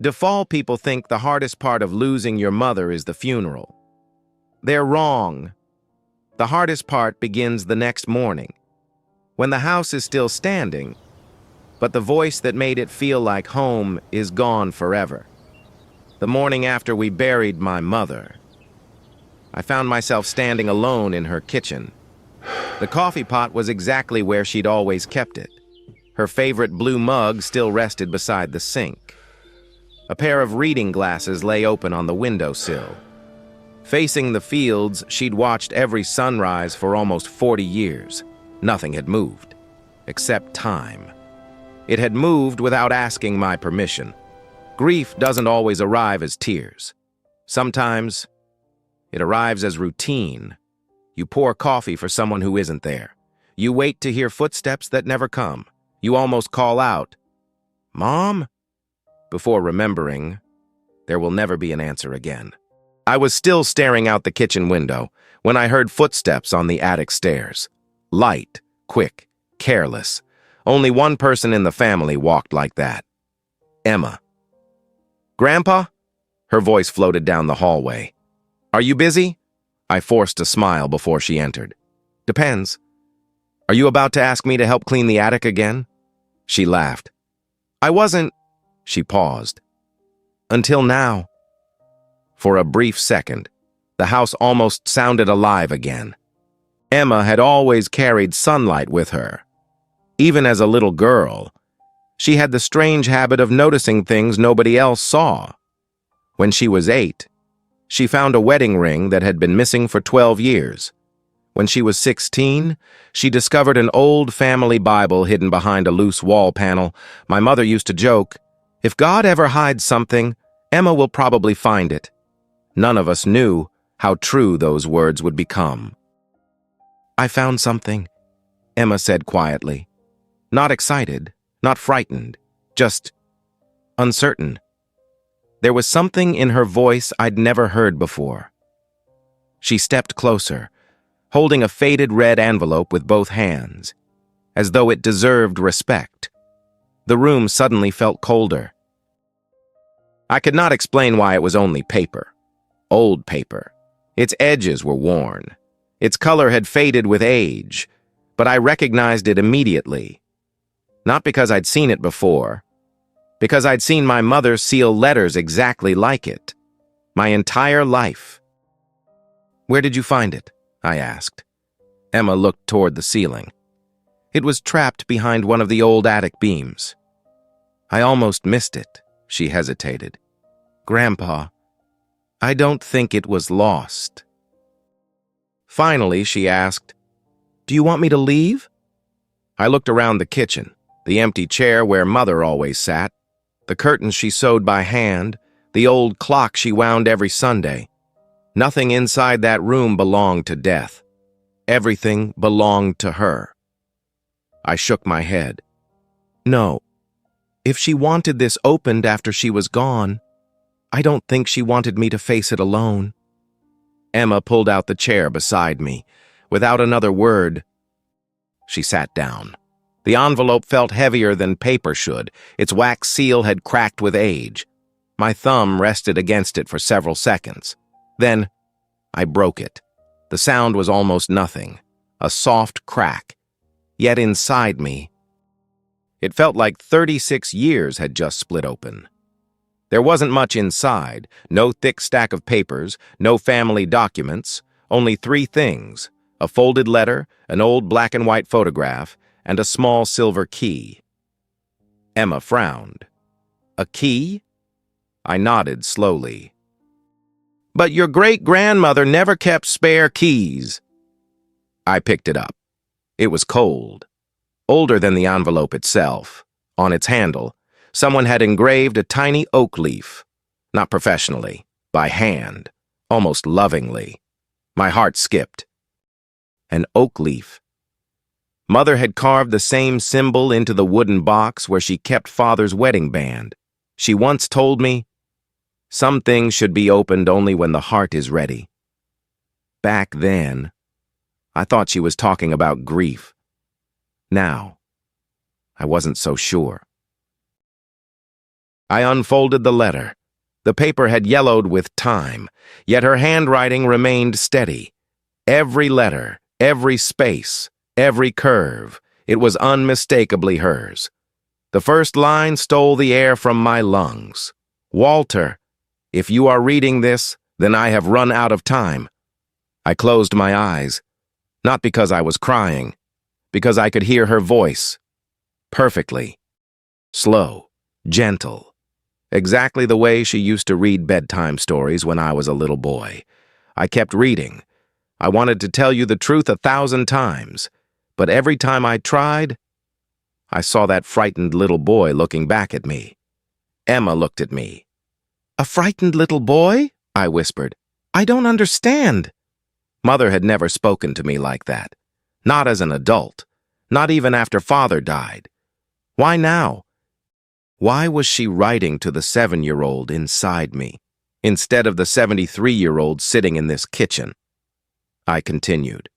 Default people think the hardest part of losing your mother is the funeral. They're wrong. The hardest part begins the next morning, when the house is still standing, but the voice that made it feel like home is gone forever. The morning after we buried my mother, I found myself standing alone in her kitchen. The coffee pot was exactly where she'd always kept it. Her favorite blue mug still rested beside the sink. A pair of reading glasses lay open on the windowsill. Facing the fields, she'd watched every sunrise for almost 40 years. Nothing had moved, except time. It had moved without asking my permission. Grief doesn't always arrive as tears. Sometimes, it arrives as routine. You pour coffee for someone who isn't there. You wait to hear footsteps that never come. You almost call out, "Mom?" before remembering there will never be an answer again. I was still staring out the kitchen window when I heard footsteps on the attic stairs. Light, quick, careless. Only one person in the family walked like that. Emma. "Grandpa?" Her voice floated down the hallway. "Are you busy?" I forced a smile before she entered. "Depends. Are you about to ask me to help clean the attic again?" She laughed. "I wasn't." She paused. "Until now." For a brief second, the house almost sounded alive again. Emma had always carried sunlight with her. Even as a little girl, she had the strange habit of noticing things nobody else saw. When she was 8, she found a wedding ring that had been missing for 12 years. When she was 16, she discovered an old family Bible hidden behind a loose wall panel. My mother used to joke, "If God ever hides something, Emma will probably find it." None of us knew how true those words would become. "I found something," Emma said quietly. Not excited, not frightened, just uncertain. There was something in her voice I'd never heard before. She stepped closer, holding a faded red envelope with both hands, as though it deserved respect. The room suddenly felt colder. I could not explain why it was only paper. Old paper. Its edges were worn. Its color had faded with age, but I recognized it immediately. Not because I'd seen it before, because I'd seen my mother seal letters exactly like it. My entire life. "Where did you find it?" I asked. Emma looked toward the ceiling. It was trapped behind one of the old attic beams. "I almost missed it," she hesitated. "Grandpa, I don't think it was lost." Finally, she asked, "Do you want me to leave?" I looked around the kitchen, the empty chair where Mother always sat, the curtains she sewed by hand, the old clock she wound every Sunday. Nothing inside that room belonged to death. Everything belonged to her. I shook my head. No. If she wanted this opened after she was gone, I don't think she wanted me to face it alone. Emma pulled out the chair beside me. Without another word, she sat down. The envelope felt heavier than paper should. Its wax seal had cracked with age. My thumb rested against it for several seconds. Then, I broke it. The sound was almost nothing, a soft crack. Yet inside me, it felt like 36 years had just split open. There wasn't much inside, no thick stack of papers, no family documents, only 3 things, a folded letter, an old black and white photograph, and a small silver key. Emma frowned. "A key?" I nodded slowly. "But your great-grandmother never kept spare keys." I picked it up. It was cold, older than the envelope itself. On its handle, someone had engraved a tiny oak leaf, not professionally, by hand, almost lovingly. My heart skipped. An oak leaf. Mother had carved the same symbol into the wooden box where she kept Father's wedding band. She once told me, "Some things should be opened only when the heart is ready." Back then, I thought she was talking about grief. Now, I wasn't so sure. I unfolded the letter. The paper had yellowed with time, yet her handwriting remained steady. Every letter, every space, every curve, it was unmistakably hers. The first line stole the air from my lungs. Walter, if you are reading this, then I have run out of time. I closed my eyes, not because I was crying, because I could hear her voice. Perfectly. Slow, gentle. Exactly the way she used to read bedtime stories when I was a little boy. I kept reading. I wanted to tell you the truth 1,000 times, but every time I tried, I saw that frightened little boy looking back at me. Emma looked at me. "A frightened little boy?" I whispered. "I don't understand." Mother had never spoken to me like that. Not as an adult. Not even after Father died. Why now? Why was she writing to the 7-year-old inside me, instead of the 73-year-old sitting in this kitchen? I continued.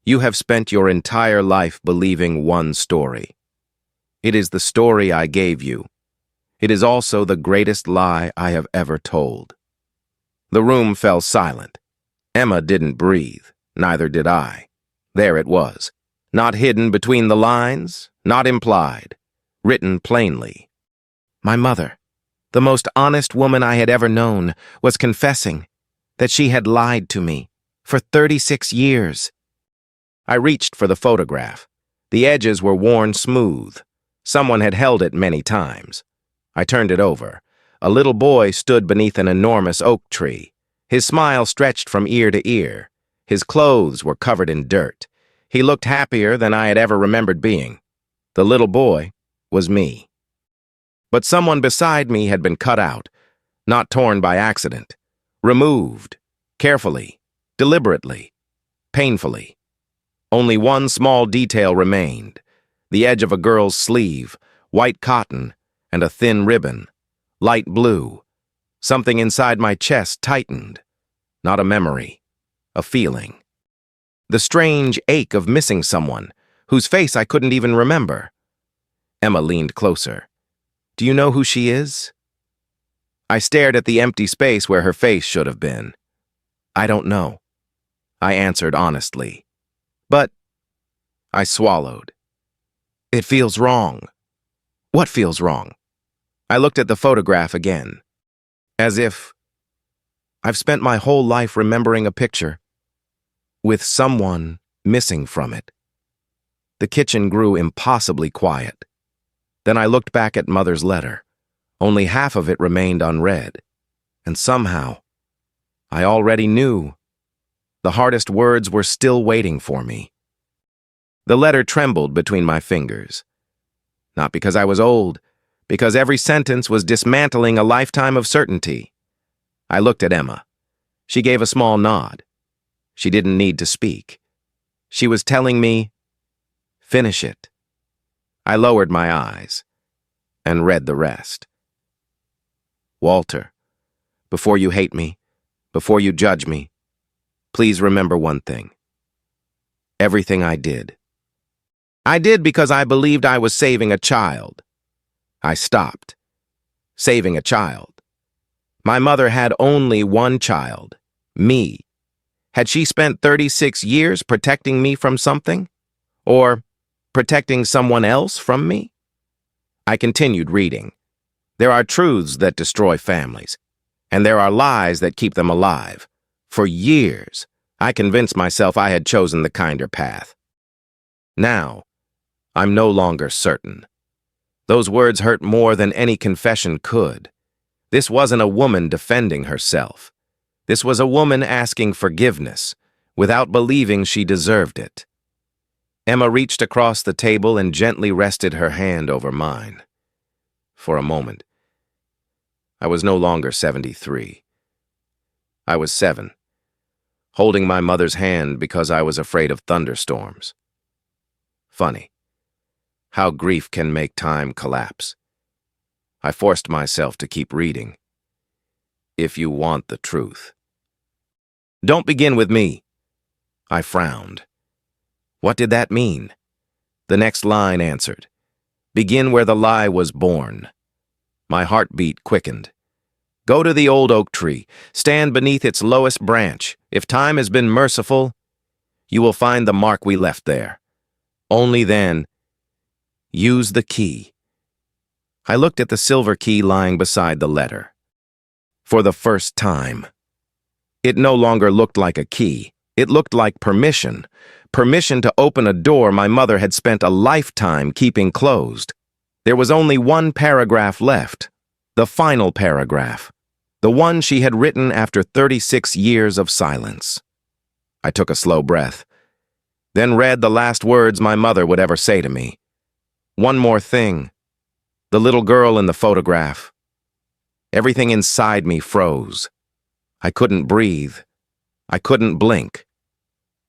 You have spent your entire life believing one story. It is the story I gave you. It is also the greatest lie I have ever told. The room fell silent. Emma didn't breathe, neither did I. There it was, not hidden between the lines, not implied, written plainly. My mother, the most honest woman I had ever known, was confessing that she had lied to me for 36 years. I reached for the photograph. The edges were worn smooth. Someone had held it many times. I turned it over. A little boy stood beneath an enormous oak tree. His smile stretched from ear to ear. His clothes were covered in dirt. He looked happier than I had ever remembered being. The little boy was me. But someone beside me had been cut out, not torn by accident. Removed, carefully, deliberately, painfully. Only one small detail remained. The edge of a girl's sleeve, white cotton, and a thin ribbon, light blue. Something inside my chest tightened. Not a memory, a feeling. The strange ache of missing someone, whose face I couldn't even remember. Emma leaned closer. Do you know who she is? I stared at the empty space where her face should have been. I don't know, I answered honestly. But I swallowed. It feels wrong. What feels wrong? I looked at the photograph again. As if I've spent my whole life remembering a picture with someone missing from it. The kitchen grew impossibly quiet. Then I looked back at Mother's letter. Only half of it remained unread. And somehow, I already knew. The hardest words were still waiting for me. The letter trembled between my fingers. Not because I was old, because every sentence was dismantling a lifetime of certainty. I looked at Emma. She gave a small nod. She didn't need to speak. She was telling me, finish it. I lowered my eyes and read the rest. Walter, before you hate me, before you judge me, please remember one thing. Everything I did because I believed I was saving a child. I stopped. Saving a child. My mother had only one child, me. Had she spent 36 years protecting me from something? Or protecting someone else from me? I continued reading. There are truths that destroy families, and there are lies that keep them alive. For years, I convinced myself I had chosen the kinder path. Now, I'm no longer certain. Those words hurt more than any confession could. This wasn't a woman defending herself. This was a woman asking forgiveness, without believing she deserved it. Emma reached across the table and gently rested her hand over mine. For a moment, I was no longer 73. I was 7, holding my mother's hand because I was afraid of thunderstorms. Funny, how grief can make time collapse. I forced myself to keep reading. If you want the truth. Don't begin with me. I frowned. What did that mean? The next line answered. Begin where the lie was born. My heartbeat quickened. Go to the old oak tree. Stand beneath its lowest branch. If time has been merciful, you will find the mark we left there. Only then, use the key. I looked at the silver key lying beside the letter. For the first time. It no longer looked like a key. It looked like permission. Permission to open a door my mother had spent a lifetime keeping closed. There was only one paragraph left. The final paragraph. The one she had written after 36 years of silence. I took a slow breath, then read the last words my mother would ever say to me. One more thing. The little girl in the photograph. Everything inside me froze. I couldn't breathe. I couldn't blink.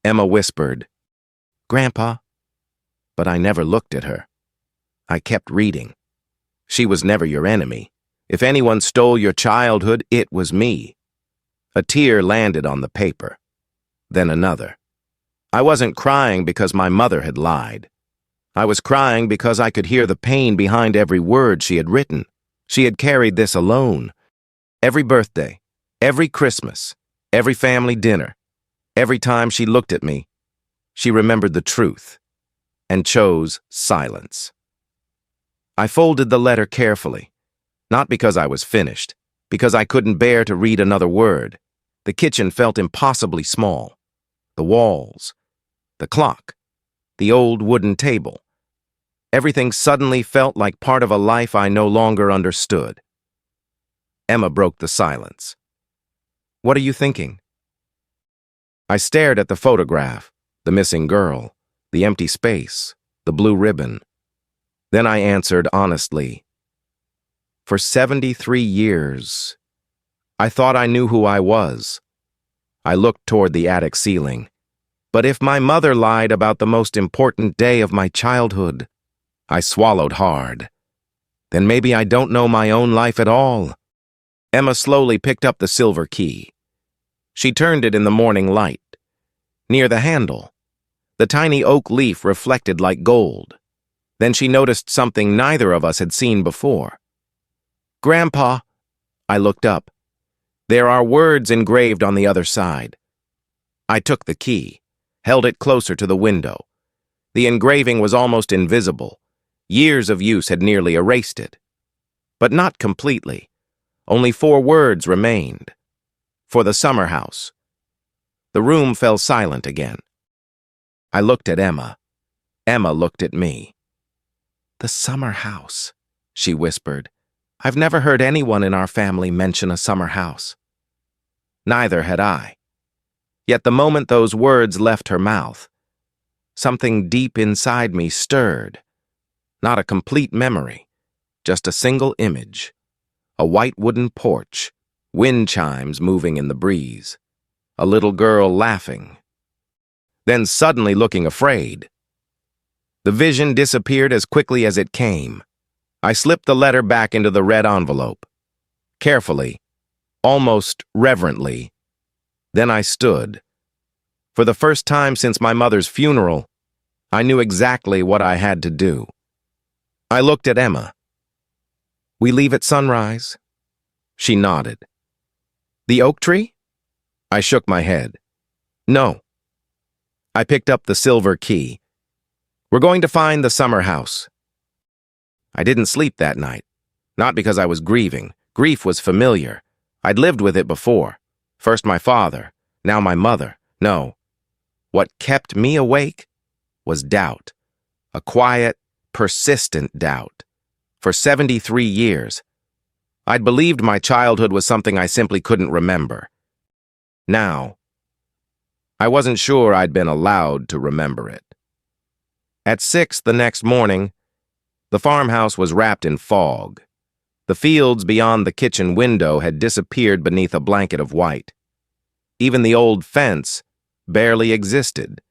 Emma whispered, "Grandpa." But I never looked at her. I kept reading. She was never your enemy. If anyone stole your childhood, it was me. A tear landed on the paper. Then another. I wasn't crying because my mother had lied. I was crying because I could hear the pain behind every word she had written. She had carried this alone. Every birthday, every Christmas, every family dinner, every time she looked at me, she remembered the truth and chose silence. I folded the letter carefully, not because I was finished, because I couldn't bear to read another word. The kitchen felt impossibly small. The walls, the clock, the old wooden table. Everything suddenly felt like part of a life I no longer understood. Emma broke the silence. "What are you thinking?" I stared at the photograph, the missing girl, the empty space, the blue ribbon. Then I answered honestly. For 73 years, I thought I knew who I was. I looked toward the attic ceiling. But if my mother lied about the most important day of my childhood, I swallowed hard. Then maybe I don't know my own life at all. Emma slowly picked up the silver key. She turned it in the morning light. Near the handle, the tiny oak leaf reflected like gold. Then she noticed something neither of us had seen before. "Grandpa," I looked up. There are words engraved on the other side. I took the key, held it closer to the window. The engraving was almost invisible. Years of use had nearly erased it. But not completely. Only 4 words remained. For the summer house. The room fell silent again. I looked at Emma. Emma looked at me. "The summer house," she whispered. "I've never heard anyone in our family mention a summer house." Neither had I. Yet the moment those words left her mouth, something deep inside me stirred. Not a complete memory, just a single image. A white wooden porch, wind chimes moving in the breeze, a little girl laughing, then suddenly looking afraid. The vision disappeared as quickly as it came. I slipped the letter back into the red envelope. Carefully, almost reverently, then I stood. For the first time since my mother's funeral, I knew exactly what I had to do. I looked at Emma. "We leave at sunrise?" She nodded. "The oak tree?" I shook my head. "No." I picked up the silver key. "We're going to find the summer house." I didn't sleep that night. Not because I was grieving. Grief was familiar. I'd lived with it before. First my father, now my mother. No. What kept me awake was doubt. A quiet, persistent doubt. For 73 years, I'd believed my childhood was something I simply couldn't remember. Now, I wasn't sure I'd been allowed to remember it. At 6 the next morning, the farmhouse was wrapped in fog. The fields beyond the kitchen window had disappeared beneath a blanket of white. Even the old fence barely existed.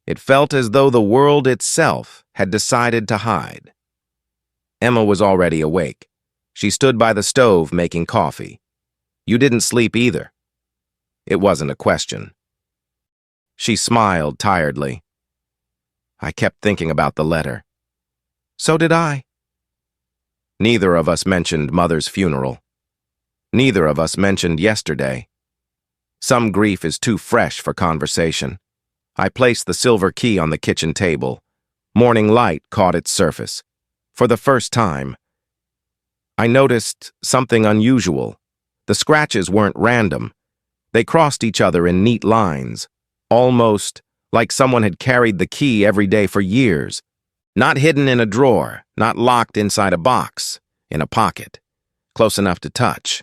It felt as though the world itself had decided to hide. Emma was already awake. She stood by the stove making coffee. "You didn't sleep either." It wasn't a question. She smiled tiredly. "I kept thinking about the letter." "So did I." Neither of us mentioned Mother's funeral. Neither of us mentioned yesterday. Some grief is too fresh for conversation. I placed the silver key on the kitchen table. Morning light caught its surface. For the first time, I noticed something unusual. The scratches weren't random. They crossed each other in neat lines, almost like someone had carried the key every day for years. Not hidden in a drawer, not locked inside a box, in a pocket, close enough to touch.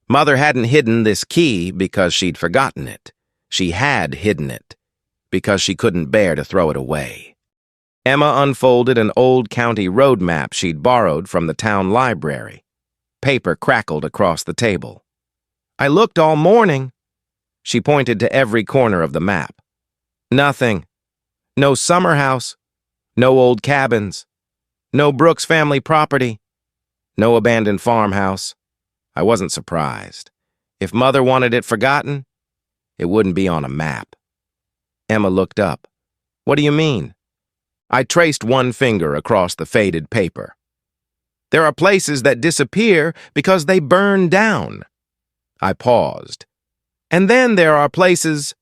Mother hadn't hidden this key because she'd forgotten it. She had hidden it because she couldn't bear to throw it away. Emma unfolded an old county road map she'd borrowed from the town library. Paper crackled across the table. I looked all morning. She pointed to every corner of the map. Nothing. No summer house. No old cabins. No Brooks family property. No abandoned farmhouse. I wasn't surprised. If Mother wanted it forgotten, it wouldn't be on a map. Emma looked up. What do you mean? I traced one finger across the faded paper. There are places that disappear because they burn down. I paused. And then there are places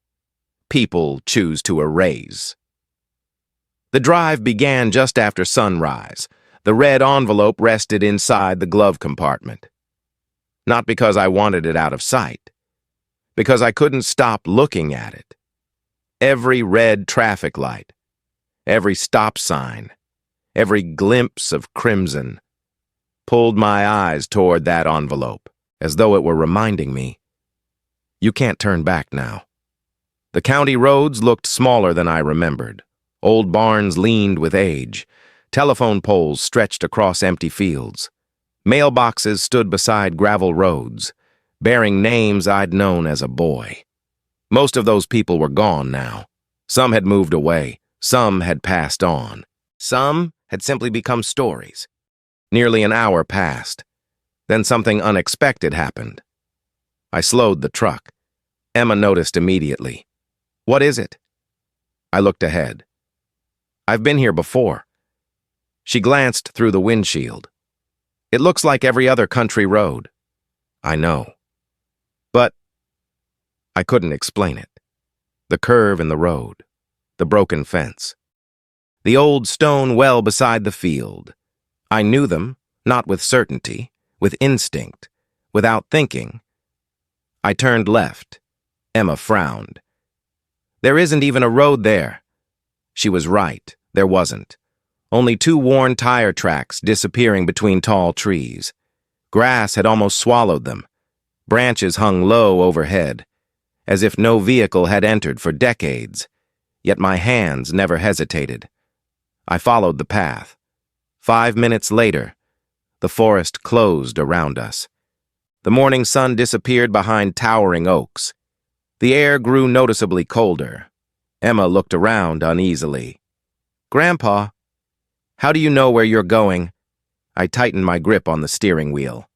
people choose to erase. The drive began just after sunrise. The red envelope rested inside the glove compartment. Not because I wanted it out of sight, because I couldn't stop looking at it. Every red traffic light, every stop sign, every glimpse of crimson pulled my eyes toward that envelope, as though it were reminding me, you can't turn back now. The county roads looked smaller than I remembered. Old barns leaned with age. Telephone poles stretched across empty fields. Mailboxes stood beside gravel roads, bearing names I'd known as a boy. Most of those people were gone now. Some had moved away. Some had passed on. Some had simply become stories. Nearly an hour passed. Then something unexpected happened. I slowed the truck. Emma noticed immediately. What is it? I looked ahead. I've been here before. She glanced through the windshield. It looks like every other country road. I know. But I couldn't explain it. The curve in the road, the broken fence, the old stone well beside the field. I knew them, not with certainty, with instinct, without thinking. I turned left. Emma frowned. There isn't even a road there. She was right. There wasn't. Only two worn tire tracks disappearing between tall trees. Grass had almost swallowed them. Branches hung low overhead, as if no vehicle had entered for decades. Yet my hands never hesitated. I followed the path. 5 minutes later, the forest closed around us. The morning sun disappeared behind towering oaks. The air grew noticeably colder. Emma looked around uneasily. Grandpa, how do you know where you're going? I tightened my grip on the steering wheel.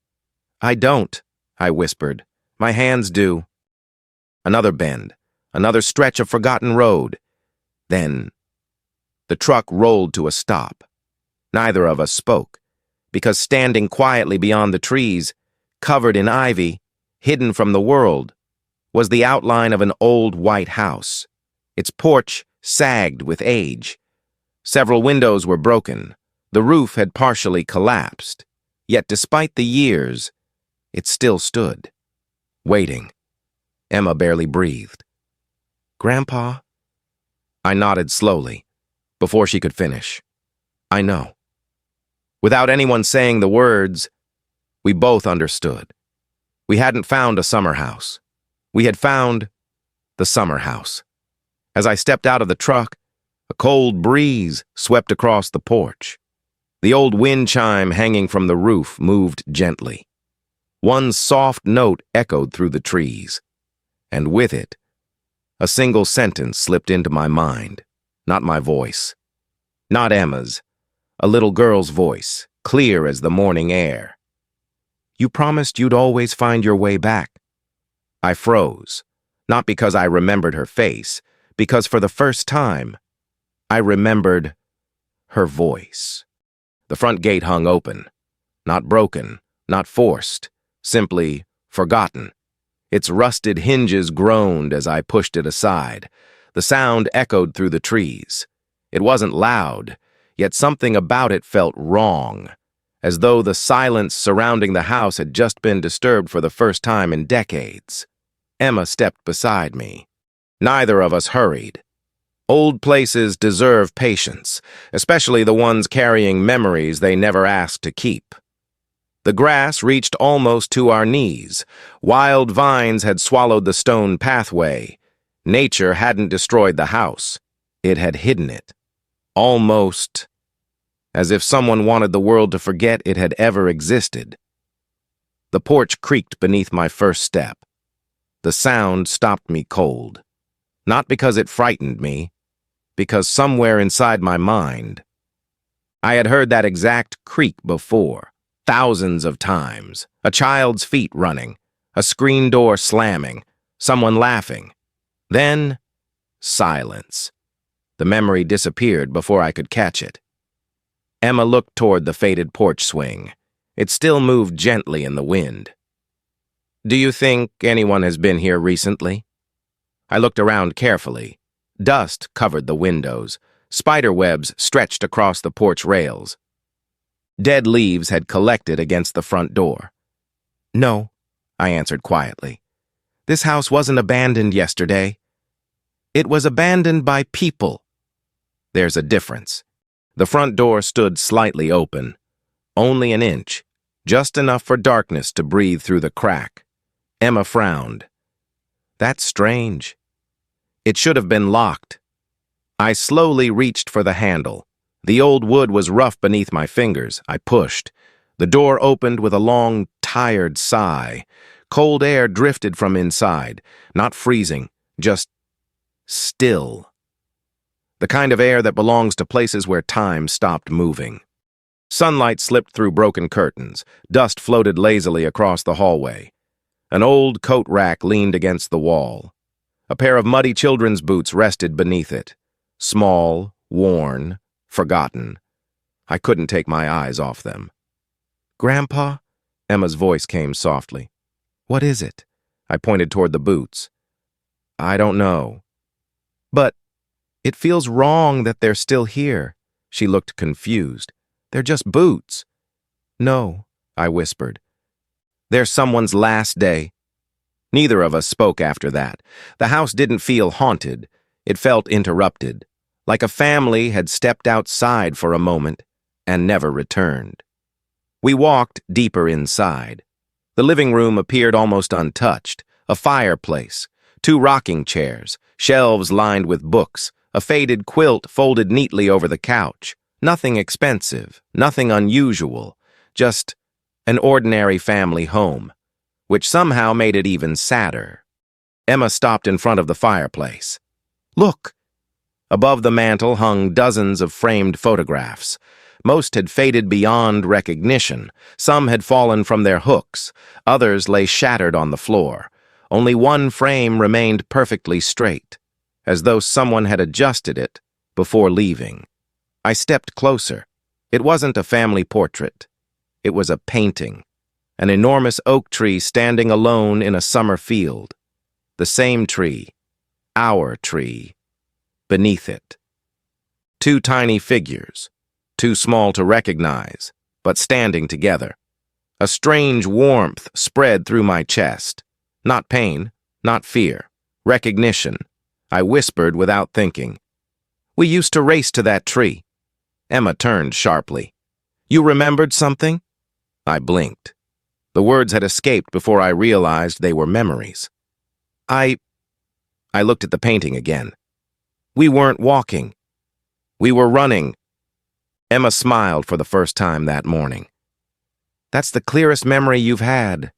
I don't, I whispered. My hands do. Another bend, another stretch of forgotten road. Then, the truck rolled to a stop. Neither of us spoke, because standing quietly beyond the trees, covered in ivy, hidden from the world, was the outline of an old white house. Its porch sagged with age. Several windows were broken. The roof had partially collapsed. Yet despite the years, it still stood, waiting. Emma barely breathed. Grandpa? I nodded slowly, before she could finish. I know. Without anyone saying the words, we both understood. We hadn't found a summer house. We had found the summer house. As I stepped out of the truck, a cold breeze swept across the porch. The old wind chime hanging from the roof moved gently. One soft note echoed through the trees, and with it, a single sentence slipped into my mind, not my voice. Not Emma's, a little girl's voice, clear as the morning air. You promised you'd always find your way back. I froze, not because I remembered her face, because for the first time, I remembered her voice. The front gate hung open. Not broken, not forced, simply forgotten. Its rusted hinges groaned as I pushed it aside. The sound echoed through the trees. It wasn't loud, yet something about it felt wrong, as though the silence surrounding the house had just been disturbed for the first time in decades. Emma stepped beside me. Neither of us hurried. Old places deserve patience, especially the ones carrying memories they never asked to keep. The grass reached almost to our knees. Wild vines had swallowed the stone pathway. Nature hadn't destroyed the house. It had hidden it. Almost as if someone wanted the world to forget it had ever existed. The porch creaked beneath my first step. The sound stopped me cold. Not because it frightened me, because somewhere inside my mind, I had heard that exact creak before. Thousands of times. A child's feet running, a screen door slamming, someone laughing. Then, silence. The memory disappeared before I could catch it. Emma looked toward the faded porch swing. It still moved gently in the wind. "Do you think anyone has been here recently?" I looked around carefully. Dust covered the windows. Spider webs stretched across the porch rails. Dead leaves had collected against the front door. "No," I answered quietly. "This house wasn't abandoned yesterday. It was abandoned by people." There's a difference. The front door stood slightly open. Only an inch, just enough for darkness to breathe through the crack. Emma frowned. "That's strange. It should have been locked." I slowly reached for the handle. The old wood was rough beneath my fingers. I pushed. The door opened with a long, tired sigh. Cold air drifted from inside, not freezing, just still. The kind of air that belongs to places where time stopped moving. Sunlight slipped through broken curtains. Dust floated lazily across the hallway. An old coat rack leaned against the wall. A pair of muddy children's boots rested beneath it. Small, worn, forgotten. I couldn't take my eyes off them. "Grandpa?" Emma's voice came softly. "What is it?" I pointed toward the boots. "I don't know. But it feels wrong that they're still here." She looked confused. "They're just boots." "No," I whispered. "They're someone's last day." Neither of us spoke after that. The house didn't feel haunted. It felt interrupted, like a family had stepped outside for a moment and never returned. We walked deeper inside. The living room appeared almost untouched. A fireplace, 2 rocking chairs, shelves lined with books, a faded quilt folded neatly over the couch. Nothing expensive, nothing unusual, just an ordinary family home, which somehow made it even sadder. Emma stopped in front of the fireplace. "Look!" Above the mantel hung dozens of framed photographs. Most had faded beyond recognition. Some had fallen from their hooks. Others lay shattered on the floor. Only one frame remained perfectly straight, as though someone had adjusted it before leaving. I stepped closer. It wasn't a family portrait. It was a painting. An enormous oak tree standing alone in a summer field. The same tree, our tree, beneath it. 2 tiny figures, too small to recognize, but standing together. A strange warmth spread through my chest. Not pain, not fear. Recognition. I whispered without thinking. "We used to race to that tree." Emma turned sharply. "You remembered something?" I blinked. The words had escaped before I realized they were memories. I looked at the painting again. "We weren't walking. We were running." Emma smiled for the first time that morning. "That's the clearest memory you've had."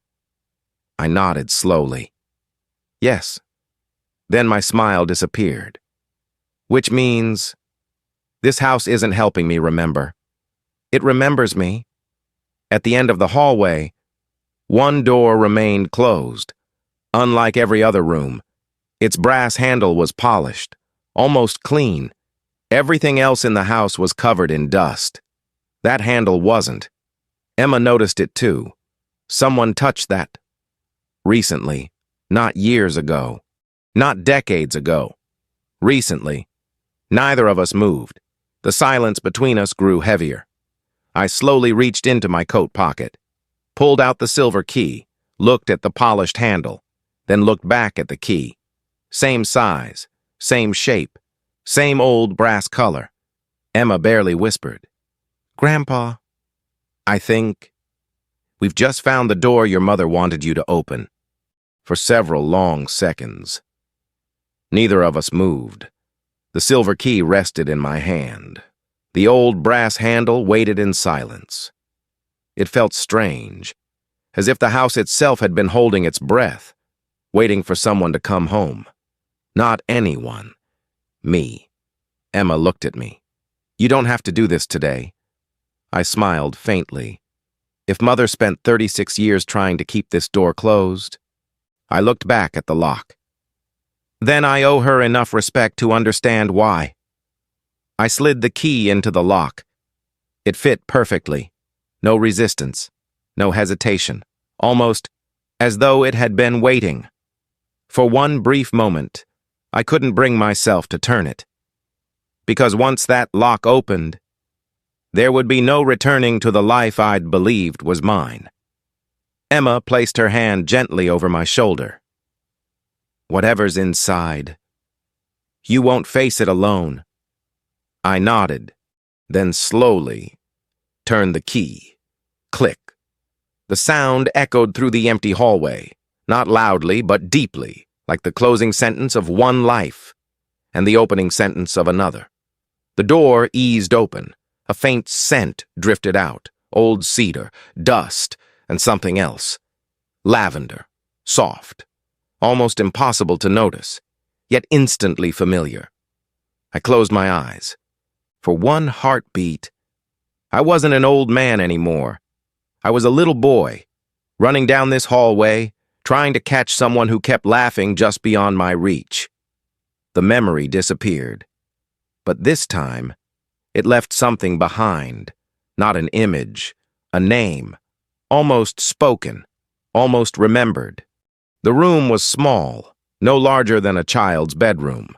I nodded slowly. "Yes." Then my smile disappeared. "Which means this house isn't helping me remember. It remembers me." At the end of the hallway, one door remained closed. Unlike every other room, its brass handle was polished, almost clean. Everything else in the house was covered in dust. That handle wasn't. Emma noticed it too. Someone touched that. Recently. Not years ago. Not decades ago. Recently. Neither of us moved. The silence between us grew heavier. I slowly reached into my coat pocket, pulled out the silver key, looked at the polished handle, then looked back at the key. Same size, same shape, same old brass color. Emma barely whispered, "Grandpa, I think we've just found the door your mother wanted you to open." For several long seconds, neither of us moved. The silver key rested in my hand. The old brass handle waited in silence. It felt strange, as if the house itself had been holding its breath, waiting for someone to come home. Not anyone. Me. Emma looked at me. "You don't have to do this today." I smiled faintly. If Mother spent 36 years trying to keep this door closed, I looked back at the lock. Then I owe her enough respect to understand why. I slid the key into the lock. It fit perfectly. No resistance, no hesitation, almost as though it had been waiting. For one brief moment, I couldn't bring myself to turn it. Because once that lock opened, there would be no returning to the life I'd believed was mine. Emma placed her hand gently over my shoulder. "Whatever's inside, you won't face it alone." I nodded, then slowly turned the key. Click. The sound echoed through the empty hallway, not loudly but deeply, like the closing sentence of one life and the opening sentence of another. The door eased open. A faint scent drifted out, old cedar, dust, and something else. Lavender, soft, almost impossible to notice, yet instantly familiar. I closed my eyes. For one heartbeat, I wasn't an old man anymore. I was a little boy, running down this hallway, trying to catch someone who kept laughing just beyond my reach. The memory disappeared. But this time, it left something behind, not an image, a name, almost spoken, almost remembered. The room was small, no larger than a child's bedroom.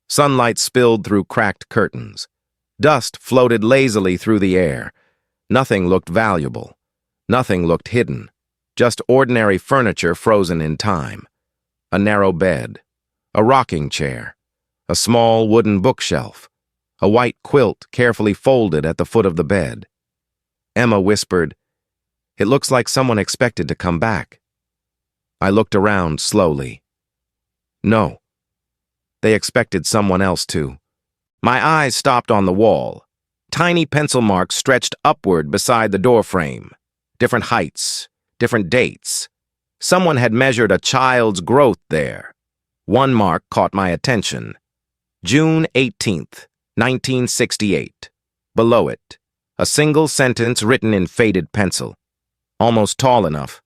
Sunlight spilled through cracked curtains. Dust floated lazily through the air. Nothing looked valuable. Nothing looked hidden. Just ordinary furniture frozen in time. A narrow bed, a rocking chair, a small wooden bookshelf, a white quilt carefully folded at the foot of the bed. Emma whispered, "It looks like someone expected to come back." I looked around slowly. No. They expected someone else to. My eyes stopped on the wall. Tiny pencil marks stretched upward beside the doorframe. Different heights, different dates. Someone had measured a child's growth there. One mark caught my attention. June 18th, 1968. Below it, a single sentence written in faded pencil. Almost tall enough.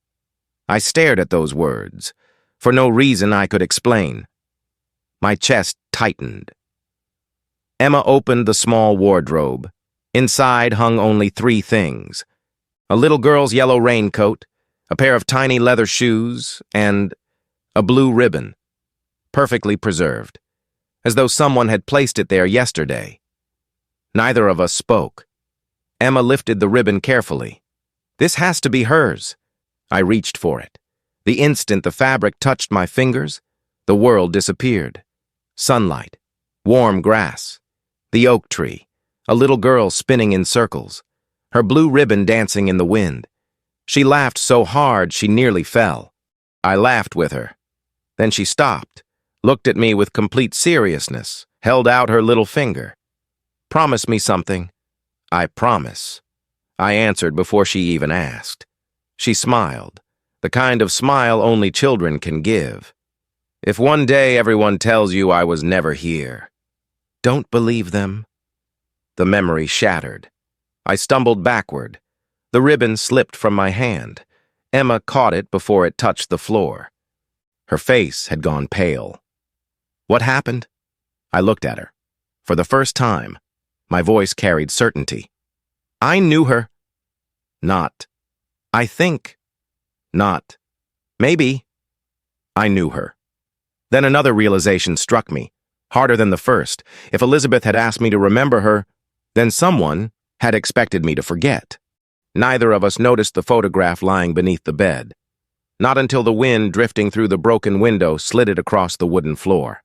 I stared at those words, for no reason I could explain. My chest tightened. Emma opened the small wardrobe. Inside hung only 3 things: a little girl's yellow raincoat, a pair of tiny leather shoes, and a blue ribbon, perfectly preserved, as though someone had placed it there yesterday. Neither of us spoke. Emma lifted the ribbon carefully. "This has to be hers." I reached for it. The instant the fabric touched my fingers, the world disappeared. Sunlight, warm grass, the oak tree, a little girl spinning in circles, her blue ribbon dancing in the wind. She laughed so hard she nearly fell. I laughed with her. Then she stopped, looked at me with complete seriousness, held out her little finger. "Promise me something." "I promise," I answered before she even asked. She smiled, the kind of smile only children can give. "If one day everyone tells you I was never here, don't believe them." The memory shattered. I stumbled backward. The ribbon slipped from my hand. Emma caught it before it touched the floor. Her face had gone pale. "What happened?" I looked at her. For the first time, my voice carried certainty. "I knew her." "Not I think. Not. Maybe. I knew her. Then another realization struck me, harder than the first. If Elizabeth had asked me to remember her, then someone had expected me to forget. Neither of us noticed the photograph lying beneath the bed. Not until the wind drifting through the broken window slid it across the wooden floor.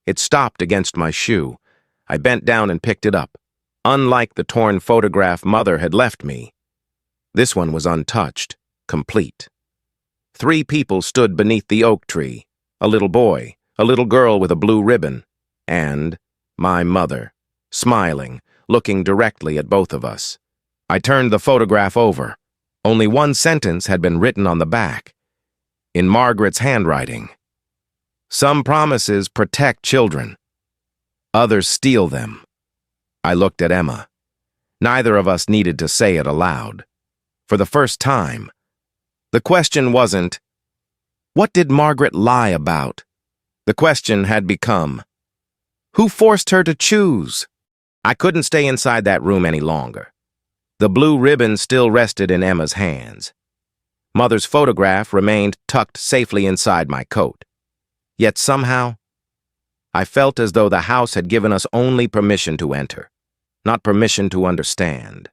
It stopped against my shoe. I bent down and picked it up. Unlike the torn photograph Mother had left me, this one was untouched, complete. 3 people stood beneath the oak tree, a little boy, a little girl with a blue ribbon, and my mother, smiling, looking directly at both of us. I turned the photograph over. Only one sentence had been written on the back, in Margaret's handwriting. Some promises protect children. Others steal them. I looked at Emma. Neither of us needed to say it aloud. For the first time, the question wasn't, what did Margaret lie about? The question had become, who forced her to choose? I couldn't stay inside that room any longer. The blue ribbon still rested in Emma's hands. Mother's photograph remained tucked safely inside my coat. Yet somehow, I felt as though the house had given us only permission to enter, not permission to understand.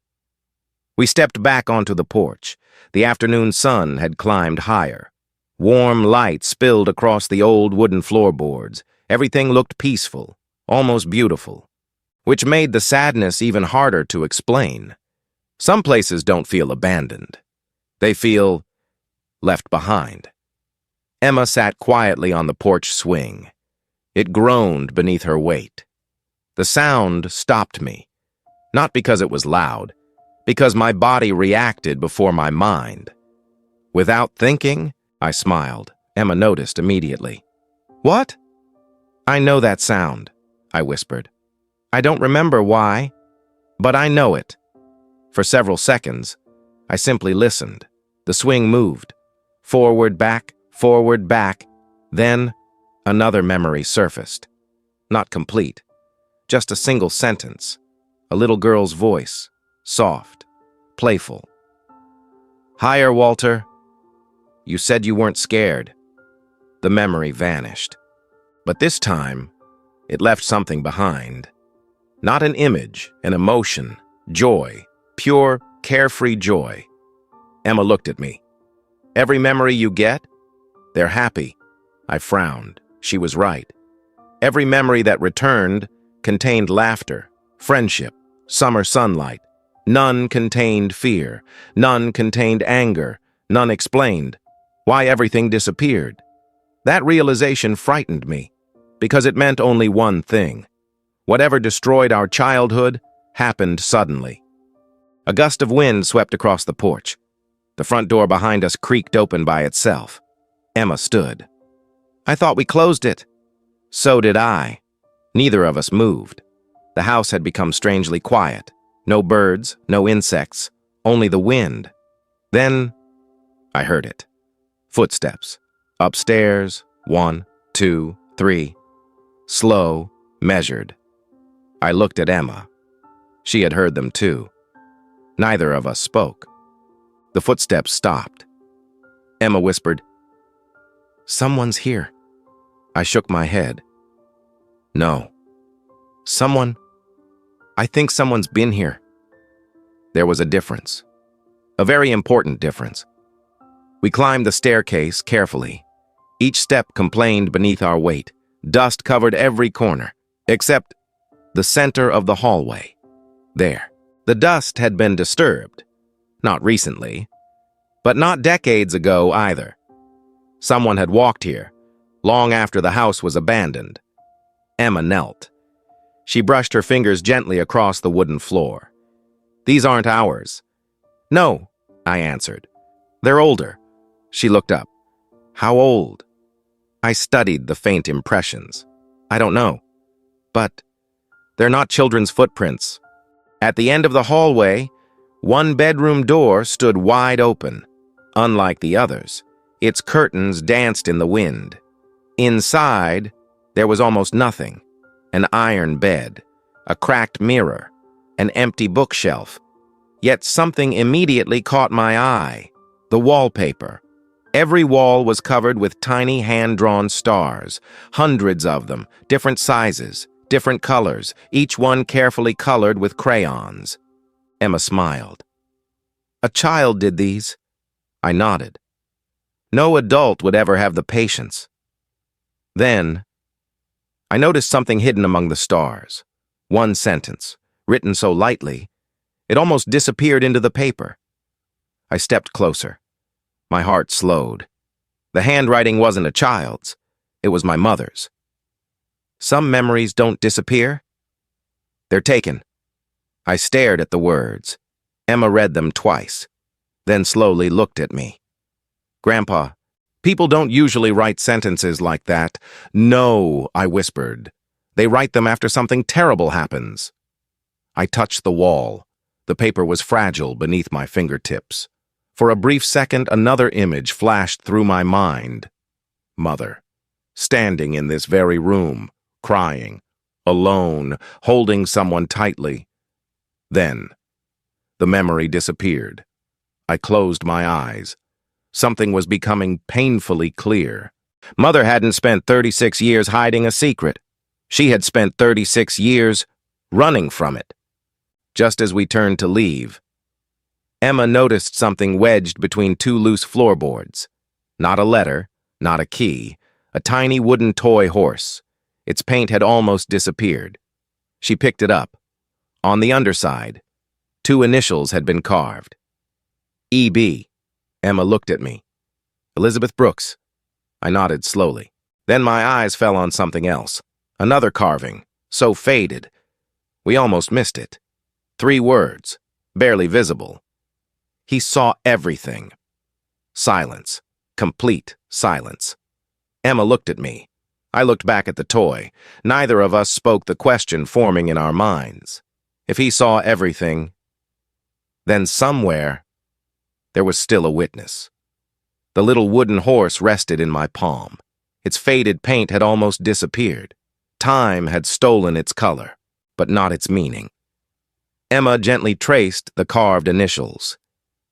We stepped back onto the porch. The afternoon sun had climbed higher. Warm light spilled across the old wooden floorboards. Everything looked peaceful, almost beautiful, which made the sadness even harder to explain. Some places don't feel abandoned. They feel left behind. Emma sat quietly on the porch swing. It groaned beneath her weight. The sound stopped me, not because it was loud, because my body reacted before my mind. Without thinking, I smiled. Emma noticed immediately. What? I know that sound, I whispered. I don't remember why, but I know it. For several seconds, I simply listened. The swing moved. Forward, back, then another memory surfaced. Not complete, just a single sentence. A little girl's voice, soft, playful. Higher, Walter. You said you weren't scared. The memory vanished. But this time, it left something behind. Not an image, an emotion, joy, pure, carefree joy. Emma looked at me. Every memory you get, they're happy. I frowned. She was right. Every memory that returned contained laughter, friendship, summer sunlight. None contained fear. None contained anger. None explained why everything disappeared. That realization frightened me, because it meant only one thing. Whatever destroyed our childhood happened suddenly. A gust of wind swept across the porch. The front door behind us creaked open by itself. Emma stood. I thought we closed it. So did I. Neither of us moved. The house had become strangely quiet. No birds, no insects, only the wind. Then, I heard it. Footsteps. Upstairs, 1, 2, 3. Slow, measured. I looked at Emma. She had heard them too. Neither of us spoke. The footsteps stopped. Emma whispered, Someone's here. I shook my head. No. I think someone's been here. There was a difference. A very important difference. We climbed the staircase carefully. Each step complained beneath our weight. Dust covered every corner, except the center of the hallway. There. The dust had been disturbed. Not recently, but not decades ago either. Someone had walked here, long after the house was abandoned. Emma knelt. She brushed her fingers gently across the wooden floor. These aren't ours. No, I answered. They're older. She looked up. How old? I studied the faint impressions. I don't know. But they're not children's footprints. At the end of the hallway, one bedroom door stood wide open. Unlike the others, its curtains danced in the wind. Inside, there was almost nothing. An iron bed, a cracked mirror, an empty bookshelf. Yet something immediately caught my eye. The wallpaper. Every wall was covered with tiny hand-drawn stars, hundreds of them, different sizes, different colors, each one carefully colored with crayons. Emma smiled. A child did these. I nodded. No adult would ever have the patience. Then, I noticed something hidden among the stars. One sentence, written so lightly, it almost disappeared into the paper. I stepped closer. My heart slowed. The handwriting wasn't a child's. It was my mother's. Some memories don't disappear. They're taken. I stared at the words. Emma read them twice, then slowly looked at me. Grandpa, people don't usually write sentences like that. No, I whispered. They write them after something terrible happens. I touched the wall. The paper was fragile beneath my fingertips. For a brief second, another image flashed through my mind. Mother, standing in this very room, crying, alone, holding someone tightly. Then, the memory disappeared. I closed my eyes. Something was becoming painfully clear. Mother hadn't spent 36 years hiding a secret. She had spent 36 years running from it. Just as we turned to leave, Emma noticed something wedged between two loose floorboards. Not a letter, not a key, a tiny wooden toy horse. Its paint had almost disappeared. She picked it up. On the underside, two initials had been carved. E.B. Emma looked at me. Elizabeth Brooks. I nodded slowly. Then my eyes fell on something else. Another carving, so faded. We almost missed it. 3 words, barely visible. He saw everything. Silence. Complete silence. Emma looked at me. I looked back at the toy. Neither of us spoke the question forming in our minds. If he saw everything, then somewhere, there was still a witness. The little wooden horse rested in my palm. Its faded paint had almost disappeared. Time had stolen its color, but not its meaning. Emma gently traced the carved initials.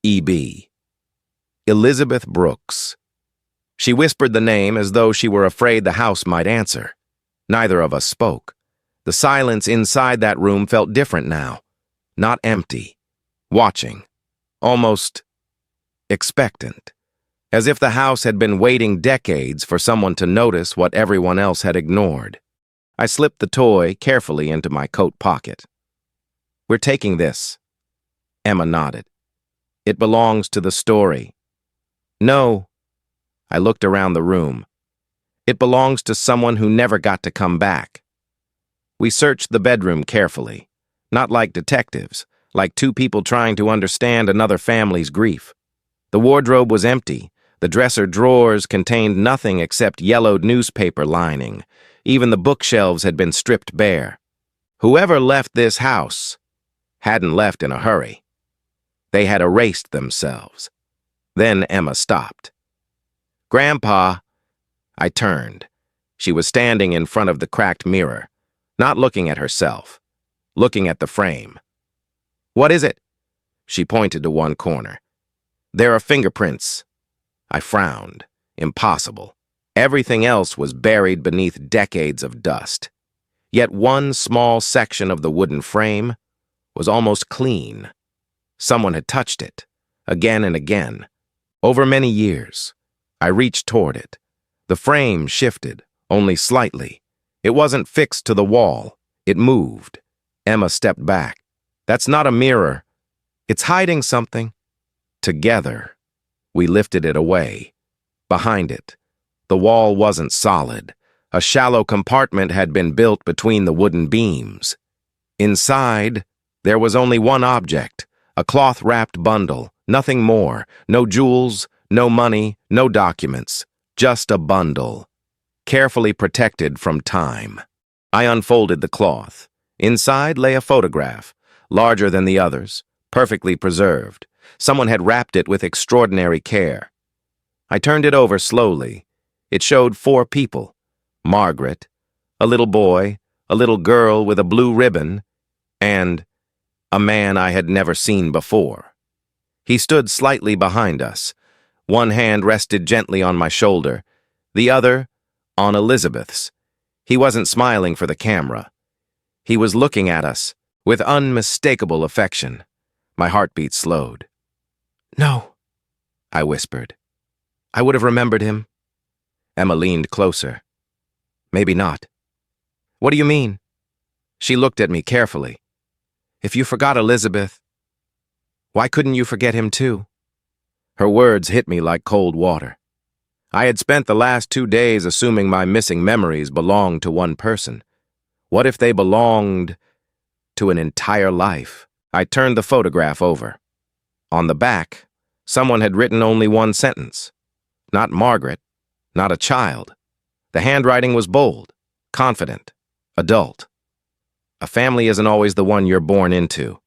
E.B. Elizabeth Brooks. She whispered the name as though she were afraid the house might answer. Neither of us spoke. The silence inside that room felt different now. Not empty. Watching. Almost expectant. As if the house had been waiting decades for someone to notice what everyone else had ignored. I slipped the toy carefully into my coat pocket. We're taking this. Emma nodded. It belongs to the story. No. I looked around the room. It belongs to someone who never got to come back. We searched the bedroom carefully, not like detectives, like two people trying to understand another family's grief. The wardrobe was empty. The dresser drawers contained nothing except yellowed newspaper lining. Even the bookshelves had been stripped bare. Whoever left this house hadn't left in a hurry. They had erased themselves. Then Emma stopped. Grandpa, I turned. She was standing in front of the cracked mirror, not looking at herself, looking at the frame. What is it? She pointed to one corner. There are fingerprints. I frowned. Impossible. Everything else was buried beneath decades of dust. Yet one small section of the wooden frame was almost clean. Someone had touched it, again and again. Over many years, I reached toward it. The frame shifted, only slightly. It wasn't fixed to the wall. It moved. Emma stepped back. That's not a mirror. It's hiding something. Together, we lifted it away. Behind it, the wall wasn't solid. A shallow compartment had been built between the wooden beams. Inside, there was only one object, a cloth-wrapped bundle, nothing more, no jewels, no money, no documents, just a bundle, carefully protected from time. I unfolded the cloth. Inside lay a photograph, larger than the others, perfectly preserved. Someone had wrapped it with extraordinary care. I turned it over slowly. It showed 4 people. Margaret, a little boy, a little girl with a blue ribbon, and a man I had never seen before. He stood slightly behind us, One hand rested gently on my shoulder, the other on Elizabeth's. He wasn't smiling for the camera. He was looking at us with unmistakable affection. My heartbeat slowed. "No," I whispered. "I would have remembered him." Emma leaned closer. "Maybe not." "What do you mean?" She looked at me carefully. "If you forgot Elizabeth, why couldn't you forget him too?" Her words hit me like cold water. I had spent the last 2 days assuming my missing memories belonged to one person. What if they belonged to an entire life? I turned the photograph over. On the back, someone had written only one sentence. Not Margaret, not a child. The handwriting was bold, confident, adult. A family isn't always the one you're born into.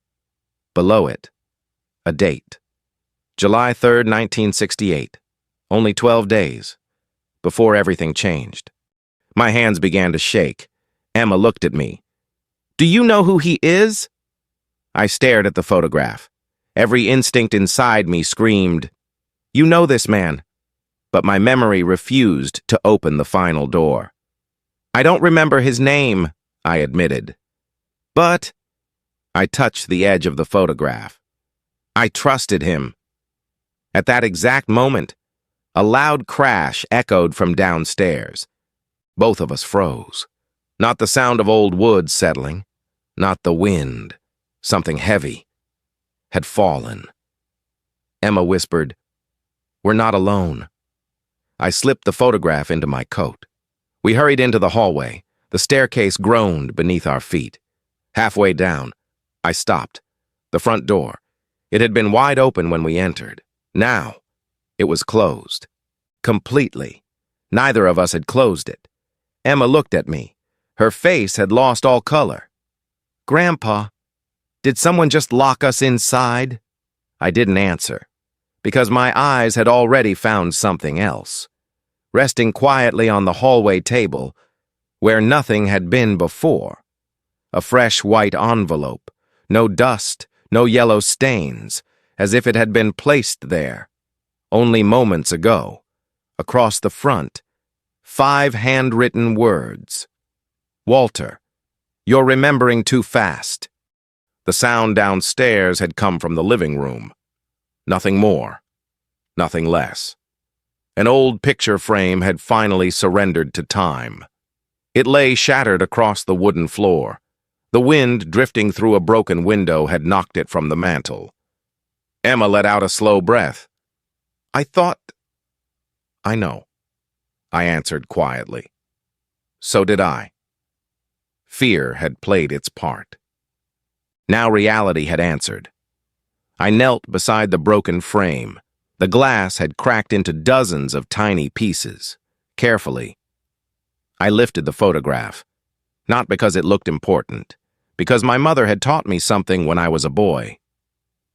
Below it, a date. July 3rd, 1968. Only 12 days, before everything changed. My hands began to shake. Emma looked at me. "Do you know who he is?" I stared at the photograph. Every instinct inside me screamed, "You know this man." But my memory refused to open the final door. "I don't remember his name," I admitted. "But," I touched the edge of the photograph, "I trusted him." At that exact moment, a loud crash echoed from downstairs. Both of us froze. Not the sound of old wood settling, not the wind. Something heavy had fallen. Emma whispered, "We're not alone." I slipped the photograph into my coat. We hurried into the hallway. The staircase groaned beneath our feet. Halfway down, I stopped. The front door. It had been wide open when we entered. Now, it was closed. Completely. Neither of us had closed it. Emma looked at me. Her face had lost all color. "Grandpa, did someone just lock us inside?" I didn't answer, because my eyes had already found something else. Resting quietly on the hallway table, where nothing had been before. A fresh white envelope, no dust, no yellow stains, as if it had been placed there. Only moments ago, across the front, 5 handwritten words. "Walter, you're remembering too fast." The sound downstairs had come from the living room. Nothing more, nothing less. An old picture frame had finally surrendered to time. It lay shattered across the wooden floor. The wind drifting through a broken window had knocked it from the mantel. Emma let out a slow breath. "I know," I answered quietly. So did I. Fear had played its part. Now reality had answered. I knelt beside the broken frame. The glass had cracked into dozens of tiny pieces. Carefully, I lifted the photograph, not because it looked important, because my mother had taught me something when I was a boy.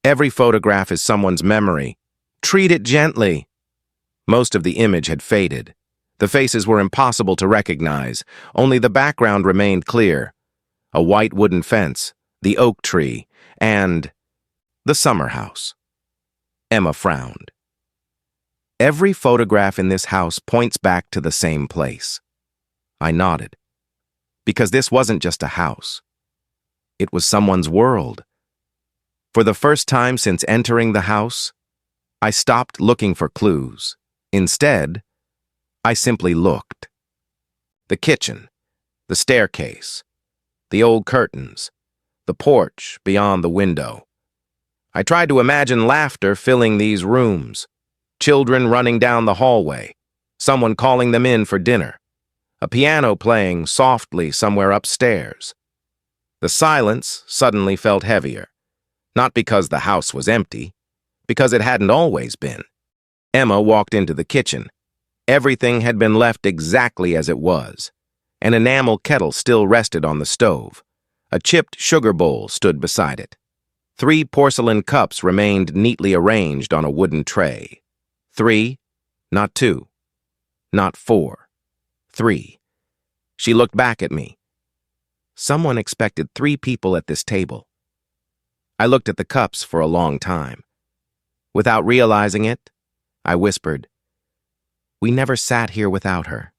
Every photograph is someone's memory. Treat it gently. Most of the image had faded. The faces were impossible to recognize. Only the background remained clear. A white wooden fence, the oak tree, and the summer house. Emma frowned. "Every photograph in this house points back to the same place." I nodded. Because this wasn't just a house. It was someone's world. For the first time since entering the house, I stopped looking for clues. Instead, I simply looked. The kitchen, the staircase, the old curtains, the porch beyond the window. I tried to imagine laughter filling these rooms, children running down the hallway, someone calling them in for dinner, a piano playing softly somewhere upstairs. The silence suddenly felt heavier, not because the house was empty, because it hadn't always been. Emma walked into the kitchen. Everything had been left exactly as it was. An enamel kettle still rested on the stove. A chipped sugar bowl stood beside it. 3 porcelain cups remained neatly arranged on a wooden tray. 3, not 2, not 4, 3. She looked back at me. Someone expected 3 people at this table. I looked at the cups for a long time. Without realizing it, I whispered. We never sat here without her.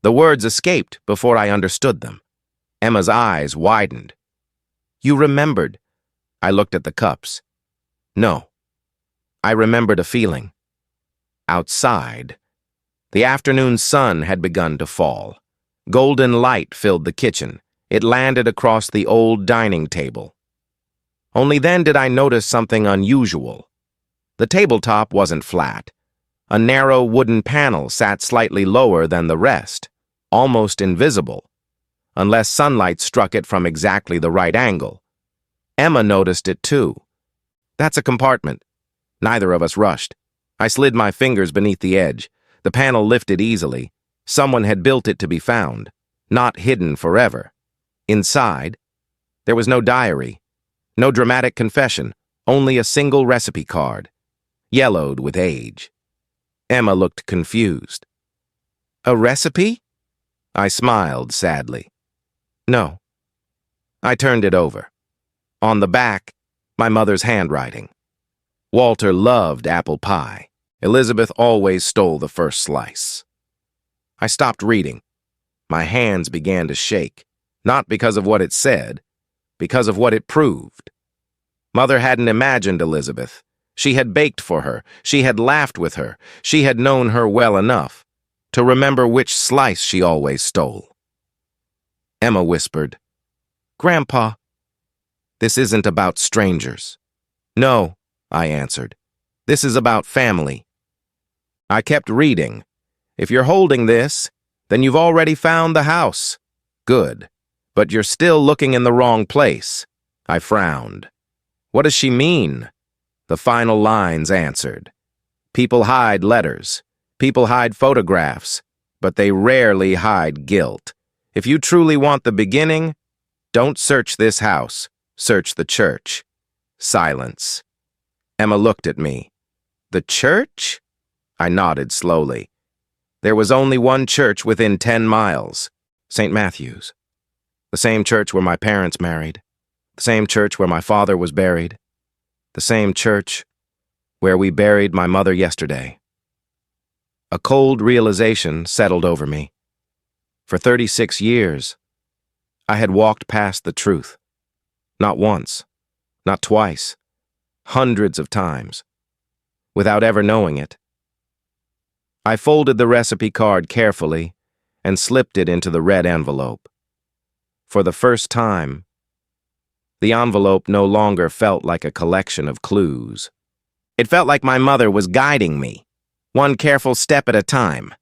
The words escaped before I understood them. Emma's eyes widened. You remembered. I looked at the cups. No. I remembered a feeling. Outside, the afternoon sun had begun to fall. Golden light filled the kitchen. It landed across the old dining table. Only then did I notice something unusual. The tabletop wasn't flat. A narrow wooden panel sat slightly lower than the rest, almost invisible, unless sunlight struck it from exactly the right angle. Emma noticed it too. That's a compartment. Neither of us rushed. I slid my fingers beneath the edge. The panel lifted easily. Someone had built it to be found, not hidden forever. Inside, there was no diary, no dramatic confession, only a single recipe card, yellowed with age. Emma looked confused. A recipe? I smiled sadly. No. I turned it over. On the back, my mother's handwriting. Walter loved apple pie. Elizabeth always stole the first slice. I stopped reading. My hands began to shake, not because of what it said, because of what it proved. Mother hadn't imagined Elizabeth. She had baked for her. She had laughed with her. She had known her well enough to remember which slice she always stole. Emma whispered, Grandpa, this isn't about strangers. No, I answered. This is about family. I kept reading. If you're holding this, then you've already found the house. Good. But you're still looking in the wrong place. I frowned. What does she mean? The final lines answered. People hide letters. People hide photographs. But they rarely hide guilt. If you truly want the beginning, don't search this house. Search the church. Silence. Emma looked at me. The church? I nodded slowly. There was only one church within 10 miles. St. Matthew's. The same church where my parents married. The same church where my father was buried. The same church where we buried my mother yesterday. A cold realization settled over me. For 36 years, I had walked past the truth. Not once, not twice, hundreds of times, without ever knowing it. I folded the recipe card carefully and slipped it into the red envelope. For the first time, the envelope no longer felt like a collection of clues. It felt like my mother was guiding me, one careful step at a time.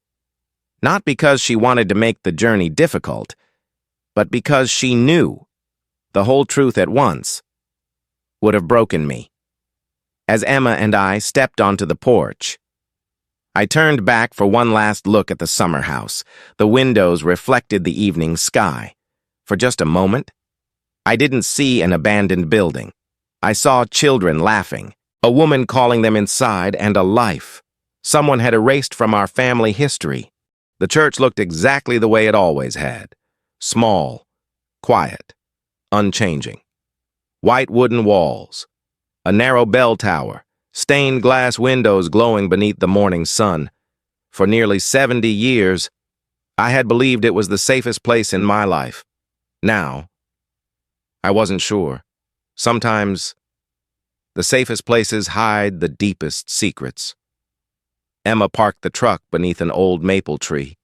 Not because she wanted to make the journey difficult, but because she knew the whole truth at once would have broken me. As Emma and I stepped onto the porch, I turned back for one last look at the summer house. The windows reflected the evening sky. For just a moment, I didn't see an abandoned building. I saw children laughing, a woman calling them inside, and a life someone had erased from our family history. The church looked exactly the way it always had. Small, quiet, unchanging. White wooden walls, a narrow bell tower, stained glass windows glowing beneath the morning sun. For nearly 70 years, I had believed it was the safest place in my life. Now, I wasn't sure. Sometimes, the safest places hide the deepest secrets. Emma parked the truck beneath an old maple tree.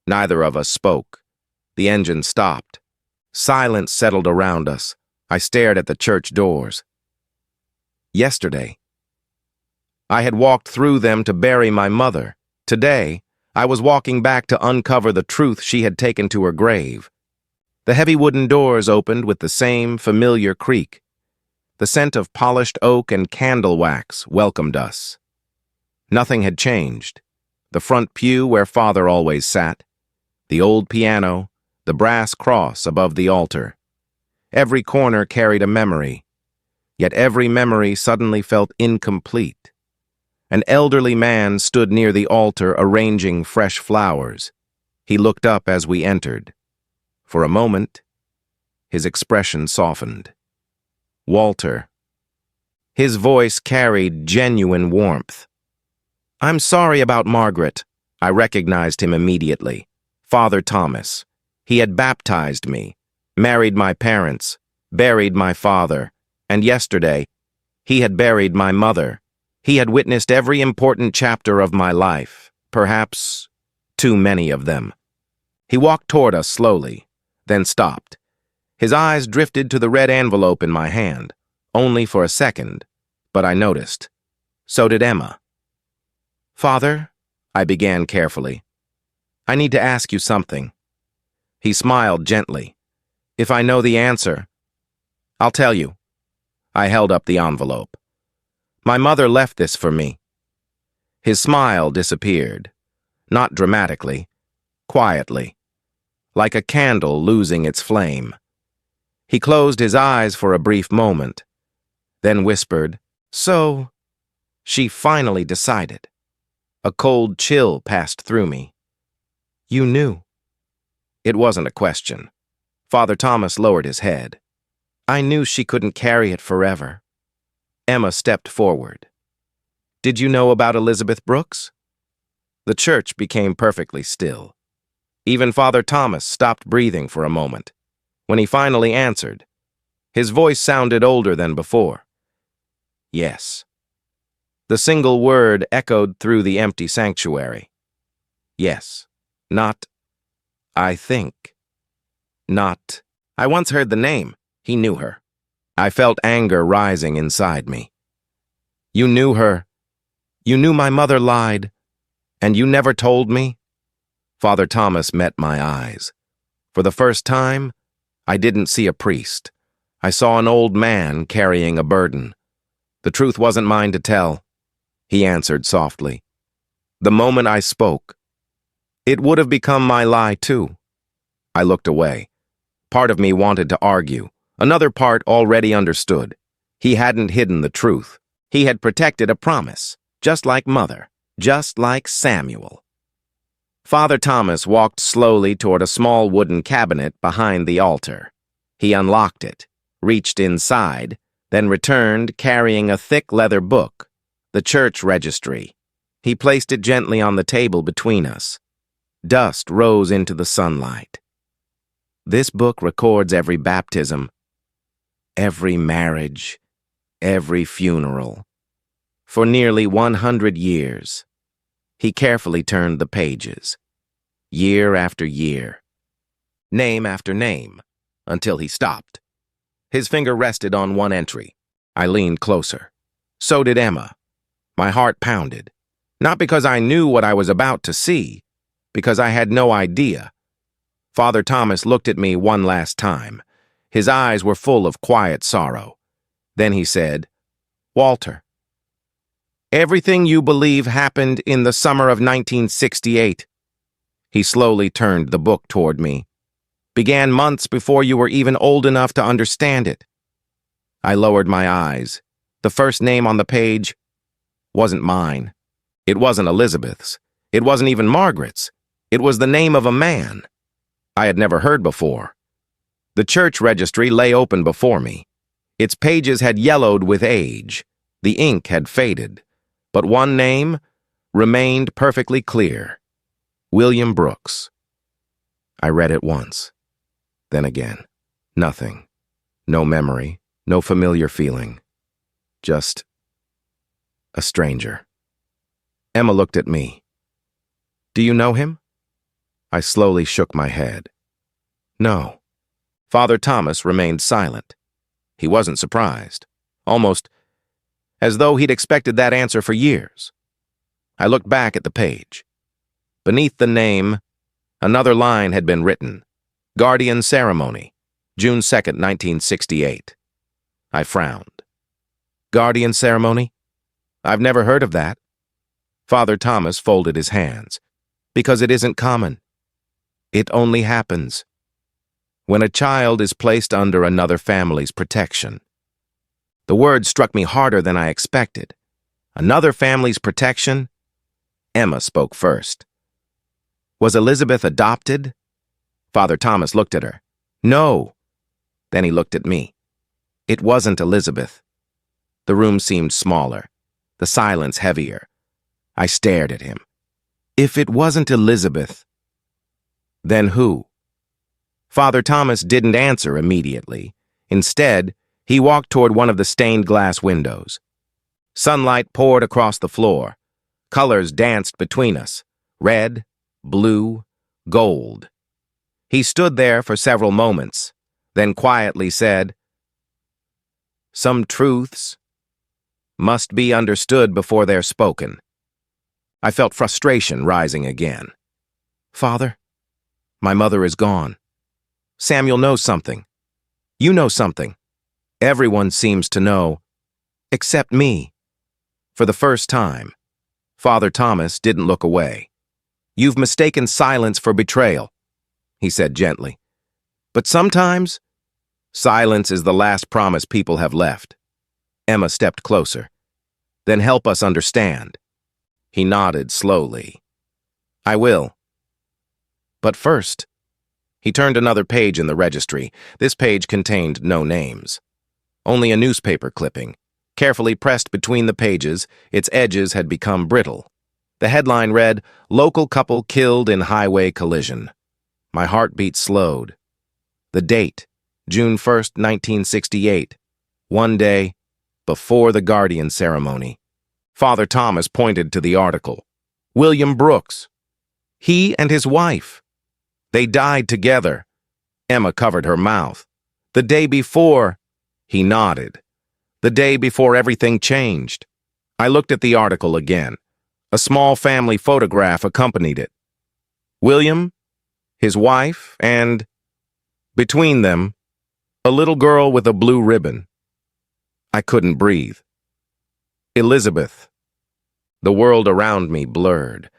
Neither of us spoke. The engine stopped. Silence settled around us. I stared at the church doors. Yesterday, I had walked through them to bury my mother. Today, I was walking back to uncover the truth she had taken to her grave. The heavy wooden doors opened with the same familiar creak. The scent of polished oak and candle wax welcomed us. Nothing had changed. The front pew where Father always sat, the old piano, the brass cross above the altar. Every corner carried a memory, yet every memory suddenly felt incomplete. An elderly man stood near the altar arranging fresh flowers. He looked up as we entered. For a moment, his expression softened. Walter. His voice carried genuine warmth. I'm sorry about Margaret. I recognized him immediately. Father Thomas. He had baptized me, married my parents, buried my father, and yesterday, he had buried my mother. He had witnessed every important chapter of my life, perhaps too many of them. He walked toward us slowly, then stopped. His eyes drifted to the red envelope in my hand, only for a second, but I noticed. So did Emma. Father, I began carefully, I need to ask you something. He smiled gently. If I know the answer, I'll tell you. I held up the envelope. My mother left this for me. His smile disappeared, not dramatically, quietly, like a candle losing its flame. He closed his eyes for a brief moment, then whispered, So, she finally decided. A cold chill passed through me. You knew. It wasn't a question. Father Thomas lowered his head. I knew she couldn't carry it forever. Emma stepped forward. Did you know about Elizabeth Brooks? The church became perfectly still. Even Father Thomas stopped breathing for a moment. When he finally answered, his voice sounded older than before. Yes. The single word echoed through the empty sanctuary. Yes. Not, I think. Not, I once heard the name. He knew her. I felt anger rising inside me. You knew her. You knew my mother lied. And you never told me? Father Thomas met my eyes. For the first time, I didn't see a priest. I saw an old man carrying a burden. The truth wasn't mine to tell. He answered softly. The moment I spoke, it would have become my lie too. I looked away. Part of me wanted to argue. Another part already understood. He hadn't hidden the truth. He had protected a promise, just like Mother, just like Samuel. Father Thomas walked slowly toward a small wooden cabinet behind the altar. He unlocked it, reached inside, then returned carrying a thick leather book, the church registry. He placed it gently on the table between us. Dust rose into the sunlight. This book records every baptism, every marriage, every funeral. For nearly 100 years, he carefully turned the pages, year after year, name after name, until he stopped. His finger rested on one entry. I leaned closer. So did Emma. My heart pounded, not because I knew what I was about to see, because I had no idea. Father Thomas looked at me one last time. His eyes were full of quiet sorrow. Then he said, Walter, everything you believe happened in the summer of 1968. He slowly turned the book toward me. Began months before you were even old enough to understand it. I lowered my eyes. The first name on the page wasn't mine. It wasn't Elizabeth's. It wasn't even Margaret's. It was the name of a man I had never heard before. The church registry lay open before me. Its pages had yellowed with age. The ink had faded. But one name remained perfectly clear. William Brooks. I read it once. Then again. Nothing. No memory. No familiar feeling. Just a stranger. Emma looked at me. Do you know him? I slowly shook my head. No. Father Thomas remained silent. He wasn't surprised. Almost as though he'd expected that answer for years. I looked back at the page. Beneath the name, another line had been written. Guardian Ceremony, June 2nd, 1968. I frowned. Guardian Ceremony? I've never heard of that. Father Thomas folded his hands. Because it isn't common. It only happens when a child is placed under another family's protection. The word struck me harder than I expected. Another family's protection? Emma spoke first. Was Elizabeth adopted? Father Thomas looked at her. No. Then he looked at me. It wasn't Elizabeth. The room seemed smaller, the silence heavier. I stared at him. If it wasn't Elizabeth, then who? Father Thomas didn't answer immediately. Instead, he walked toward one of the stained glass windows. Sunlight poured across the floor. Colors danced between us: red, blue, gold. He stood there for several moments, then quietly said, "Some truths must be understood before they're spoken." I felt frustration rising again. "Father, my mother is gone. Samuel knows something. You know something. Everyone seems to know, except me." For the first time, Father Thomas didn't look away. "You've mistaken silence for betrayal," he said gently. "But sometimes, silence is the last promise people have left." Emma stepped closer. "Then help us understand." He nodded slowly. "I will. But first," he turned another page in the registry. This page contained no names. Only a newspaper clipping. Carefully pressed between the pages, its edges had become brittle. The headline read, "Local couple killed in highway collision." My heartbeat slowed. The date, June 1st, 1968. One day before the guardian ceremony. Father Thomas pointed to the article. "William Brooks. He and his wife. They died together." Emma covered her mouth. "The day before." He nodded. "The day before everything changed." I looked at the article again. A small family photograph accompanied it. William, his wife, and, between them, a little girl with a blue ribbon. I couldn't breathe. Elizabeth. The world around me blurred.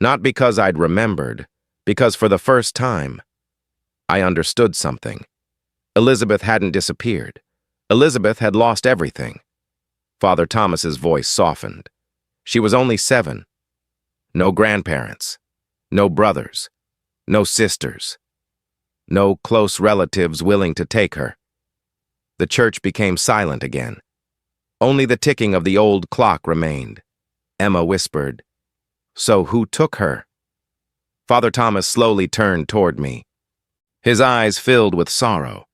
Not because I'd remembered, because for the first time, I understood something. Elizabeth hadn't disappeared. Elizabeth had lost everything. Father Thomas's voice softened. She was only 7. No grandparents. No brothers. No sisters. No close relatives willing to take her. The church became silent again. Only the ticking of the old clock remained. Emma whispered, "So who took her?" Father Thomas slowly turned toward me. His eyes filled with sorrow.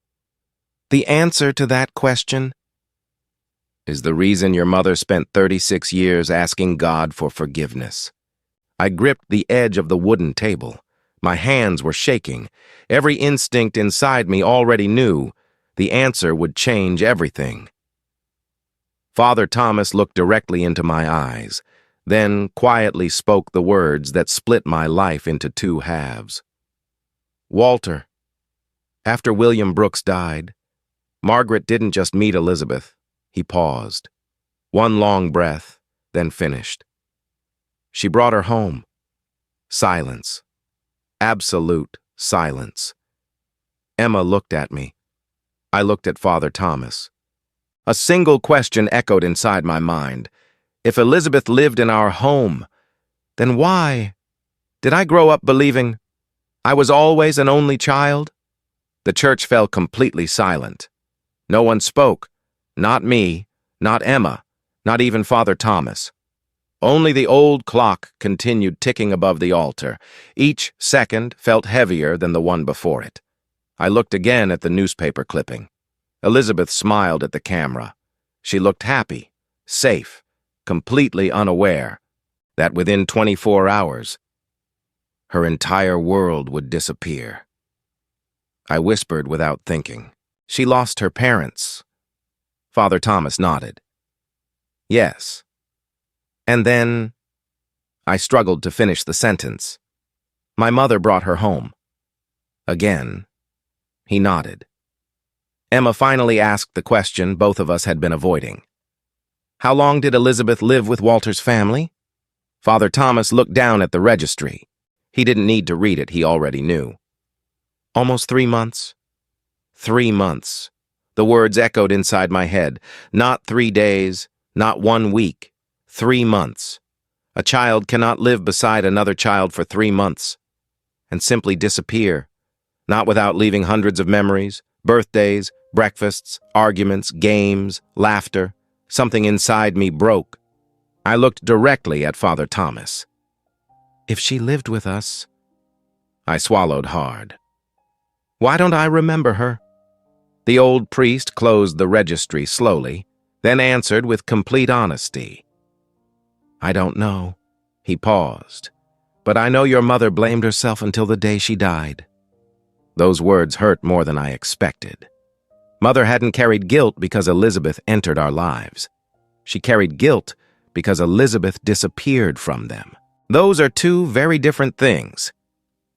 "The answer to that question is the reason your mother spent 36 years asking God for forgiveness." I gripped the edge of the wooden table. My hands were shaking. Every instinct inside me already knew the answer would change everything. Father Thomas looked directly into my eyes, then quietly spoke the words that split my life into 2 halves. "Walter, after William Brooks died, Margaret didn't just meet Elizabeth." He paused. One long breath, then finished. "She brought her home." Silence. Absolute silence. Emma looked at me. I looked at Father Thomas. A single question echoed inside my mind. If Elizabeth lived in our home, then why did I grow up believing I was always an only child? The church fell completely silent. No one spoke. Not me, not Emma, not even Father Thomas. Only the old clock continued ticking above the altar. Each second felt heavier than the one before it. I looked again at the newspaper clipping. Elizabeth smiled at the camera. She looked happy, safe, completely unaware that within 24 hours, her entire world would disappear. I whispered without thinking, "She lost her parents." Father Thomas nodded. "Yes. And then," I struggled to finish the sentence, "my mother brought her home." Again, he nodded. Emma finally asked the question both of us had been avoiding. "How long did Elizabeth live with Walter's family?" Father Thomas looked down at the registry. He didn't need to read it, he already knew. "Almost 3 months." 3 months. The words echoed inside my head. Not 3 days, not 1 week. 3 months. A child cannot live beside another child for 3 months and simply disappear, not without leaving hundreds of memories, birthdays, breakfasts, arguments, games, laughter. Something inside me broke. I looked directly at Father Thomas. If she lived with us... I swallowed hard. Why don't I remember her? The old priest closed the registry slowly, then answered with complete honesty. I don't know. He paused. But I know your mother blamed herself until the day she died. Those words hurt more than I expected. Mother hadn't carried guilt because Elizabeth entered our lives. She carried guilt because Elizabeth disappeared from them. Those are two very different things.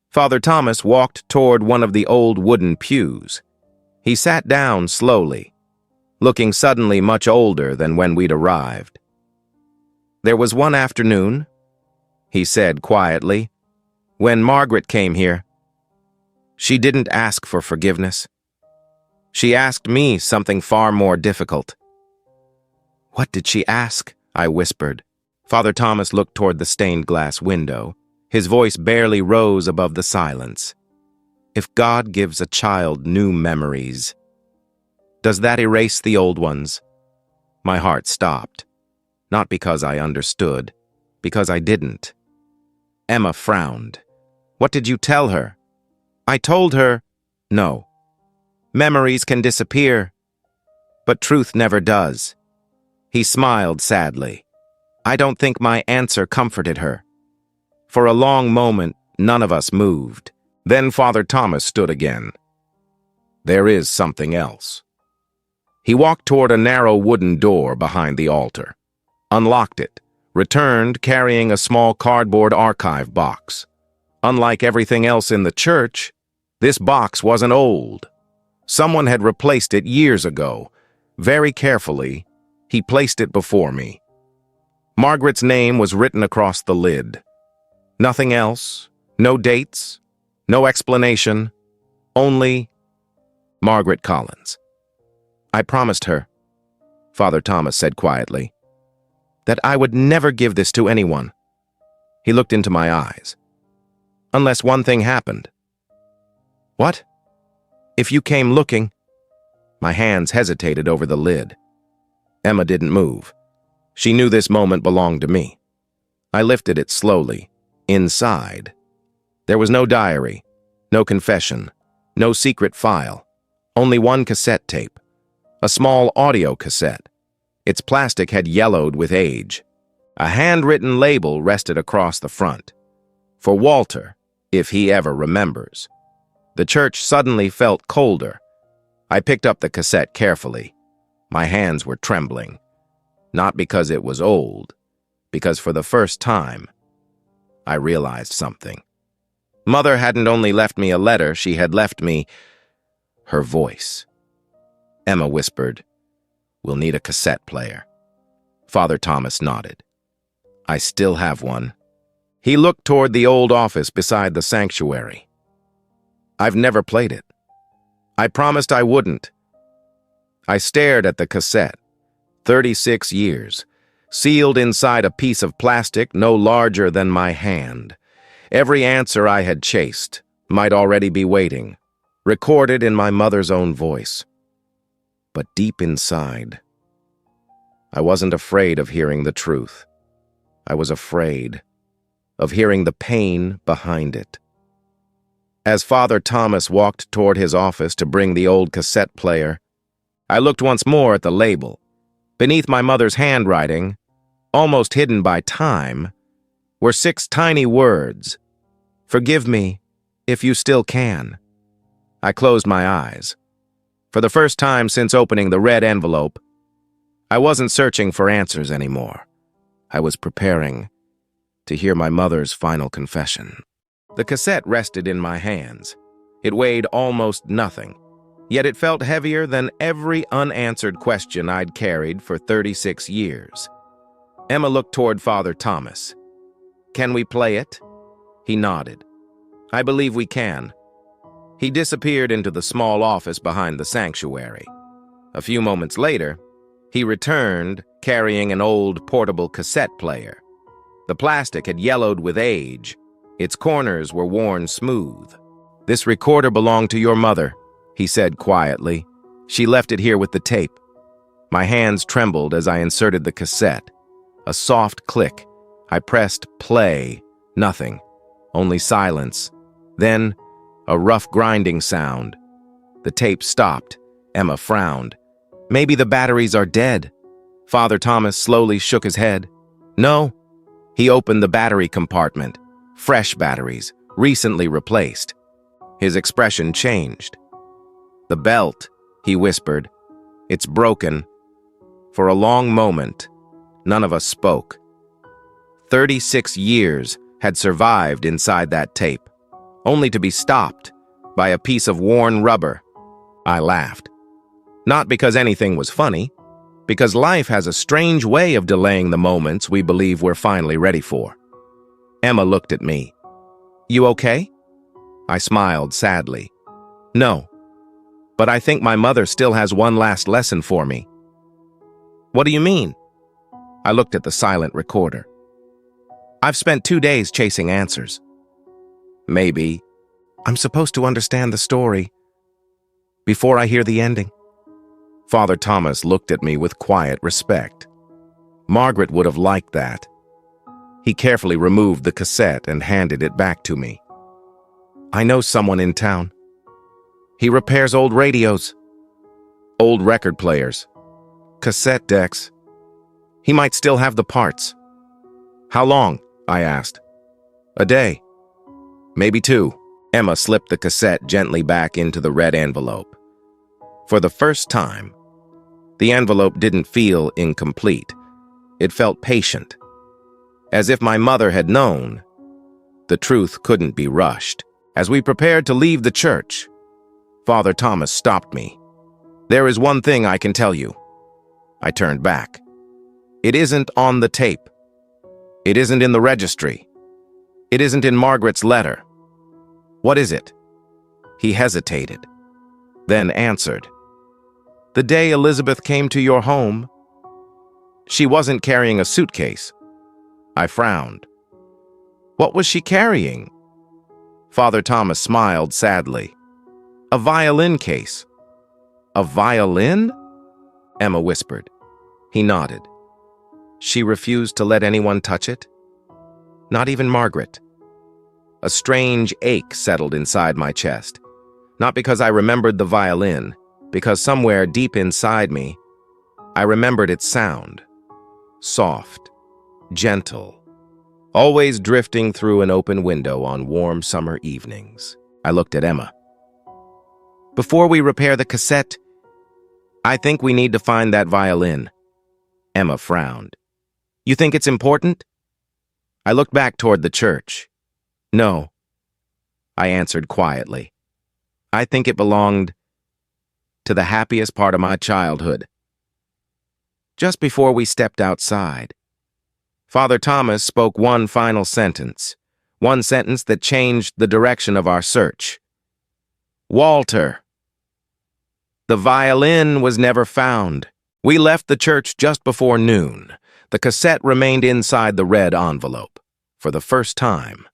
Father Thomas walked toward one of the old wooden pews. He sat down slowly, looking suddenly much older than when we'd arrived. There was one afternoon, he said quietly, when Margaret came here. She didn't ask for forgiveness. She asked me something far more difficult. What did she ask? I whispered. Father Thomas looked toward the stained glass window. His voice barely rose above the silence. If God gives a child new memories, does that erase the old ones? My heart stopped. Not because I understood, because I didn't. Emma frowned. What did you tell her? I told her, no. Memories can disappear, but truth never does. He smiled sadly. I don't think my answer comforted her. For a long moment, none of us moved. Then Father Thomas stood again. There is something else. He walked toward a narrow wooden door behind the altar, unlocked it, returned carrying a small cardboard archive box. Unlike everything else in the church, this box wasn't old. Someone had replaced it years ago. Very carefully, he placed it before me. Margaret's name was written across the lid. Nothing else, no dates, no explanation, only Margaret Collins. I promised her, Father Thomas said quietly, that I would never give this to anyone. He looked into my eyes. Unless one thing happened. What? If you came looking... My hands hesitated over the lid. Emma didn't move. She knew this moment belonged to me. I lifted it slowly. Inside, there was no diary, no confession, no secret file, only one cassette tape, a small audio cassette. Its plastic had yellowed with age. A handwritten label rested across the front. For Walter, if he ever remembers. The church suddenly felt colder. I picked up the cassette carefully. My hands were trembling. Not because it was old, because for the first time, I realized something. Mother hadn't only left me a letter, she had left me her voice. Emma whispered, "We'll need a cassette player." Father Thomas nodded. I still have one. He looked toward the old office beside the sanctuary. I've never played it. I promised I wouldn't. I stared at the cassette. 36 years. Sealed inside a piece of plastic no larger than my hand. Every answer I had chased might already be waiting, recorded in my mother's own voice. But deep inside, I wasn't afraid of hearing the truth. I was afraid of hearing the pain behind it. As Father Thomas walked toward his office to bring the old cassette player, I looked once more at the label. Beneath my mother's handwriting, almost hidden by time, were 6 tiny words. Forgive me, if you still can. I closed my eyes. For the first time since opening the red envelope, I wasn't searching for answers anymore. I was preparing to hear my mother's final confession. The cassette rested in my hands. It weighed almost nothing, yet it felt heavier than every unanswered question I'd carried for 36 years. Emma looked toward Father Thomas. Can we play it? He nodded. I believe we can. He disappeared into the small office behind the sanctuary. A few moments later, he returned carrying an old portable cassette player. The plastic had yellowed with age. Its corners were worn smooth. This recorder belonged to your mother, he said quietly. She left it here with the tape. My hands trembled as I inserted the cassette. A soft click. I pressed play. Nothing. Only silence. Then, a rough grinding sound. The tape stopped. Emma frowned. Maybe the batteries are dead. Father Thomas slowly shook his head. No. He opened the battery compartment. Fresh batteries, recently replaced. His expression changed. The belt, he whispered. It's broken. For a long moment, none of us spoke. 36 years had survived inside that tape, only to be stopped by a piece of worn rubber. I laughed. Not because anything was funny, because life has a strange way of delaying the moments we believe we're finally ready for. Emma looked at me. You okay? I smiled sadly. No, but I think my mother still has one last lesson for me. What do you mean? I looked at the silent recorder. I've spent 2 days chasing answers. Maybe I'm supposed to understand the story before I hear the ending. Father Thomas looked at me with quiet respect. Margaret would have liked that. He carefully removed the cassette and handed it back to me. I know someone in town. He repairs old radios, old record players, cassette decks. He might still have the parts. How long? I asked. A day. Maybe 2. Emma slipped the cassette gently back into the red envelope. For the first time, the envelope didn't feel incomplete. It felt patient. As if my mother had known, the truth couldn't be rushed. As we prepared to leave the church, Father Thomas stopped me. There is one thing I can tell you. I turned back. It isn't on the tape. It isn't in the registry. It isn't in Margaret's letter. What is it? He hesitated, then answered. The day Elizabeth came to your home, she wasn't carrying a suitcase. I frowned. What was she carrying? Father Thomas smiled sadly. A violin case. A violin? Emma whispered. He nodded. She refused to let anyone touch it? Not even Margaret. A strange ache settled inside my chest. Not because I remembered the violin, because somewhere deep inside me, I remembered its sound. Soft, gentle, always drifting through an open window on warm summer evenings. I looked at Emma. Before we repair the cassette, I think we need to find that violin. Emma frowned. You think it's important? I looked back toward the church. No, I answered quietly. I think it belonged to the happiest part of my childhood. Just before we stepped outside, Father Thomas spoke one final sentence, one sentence that changed the direction of our search. Walter. The violin was never found. We left the church just before noon. The cassette remained inside the red envelope. For the first time,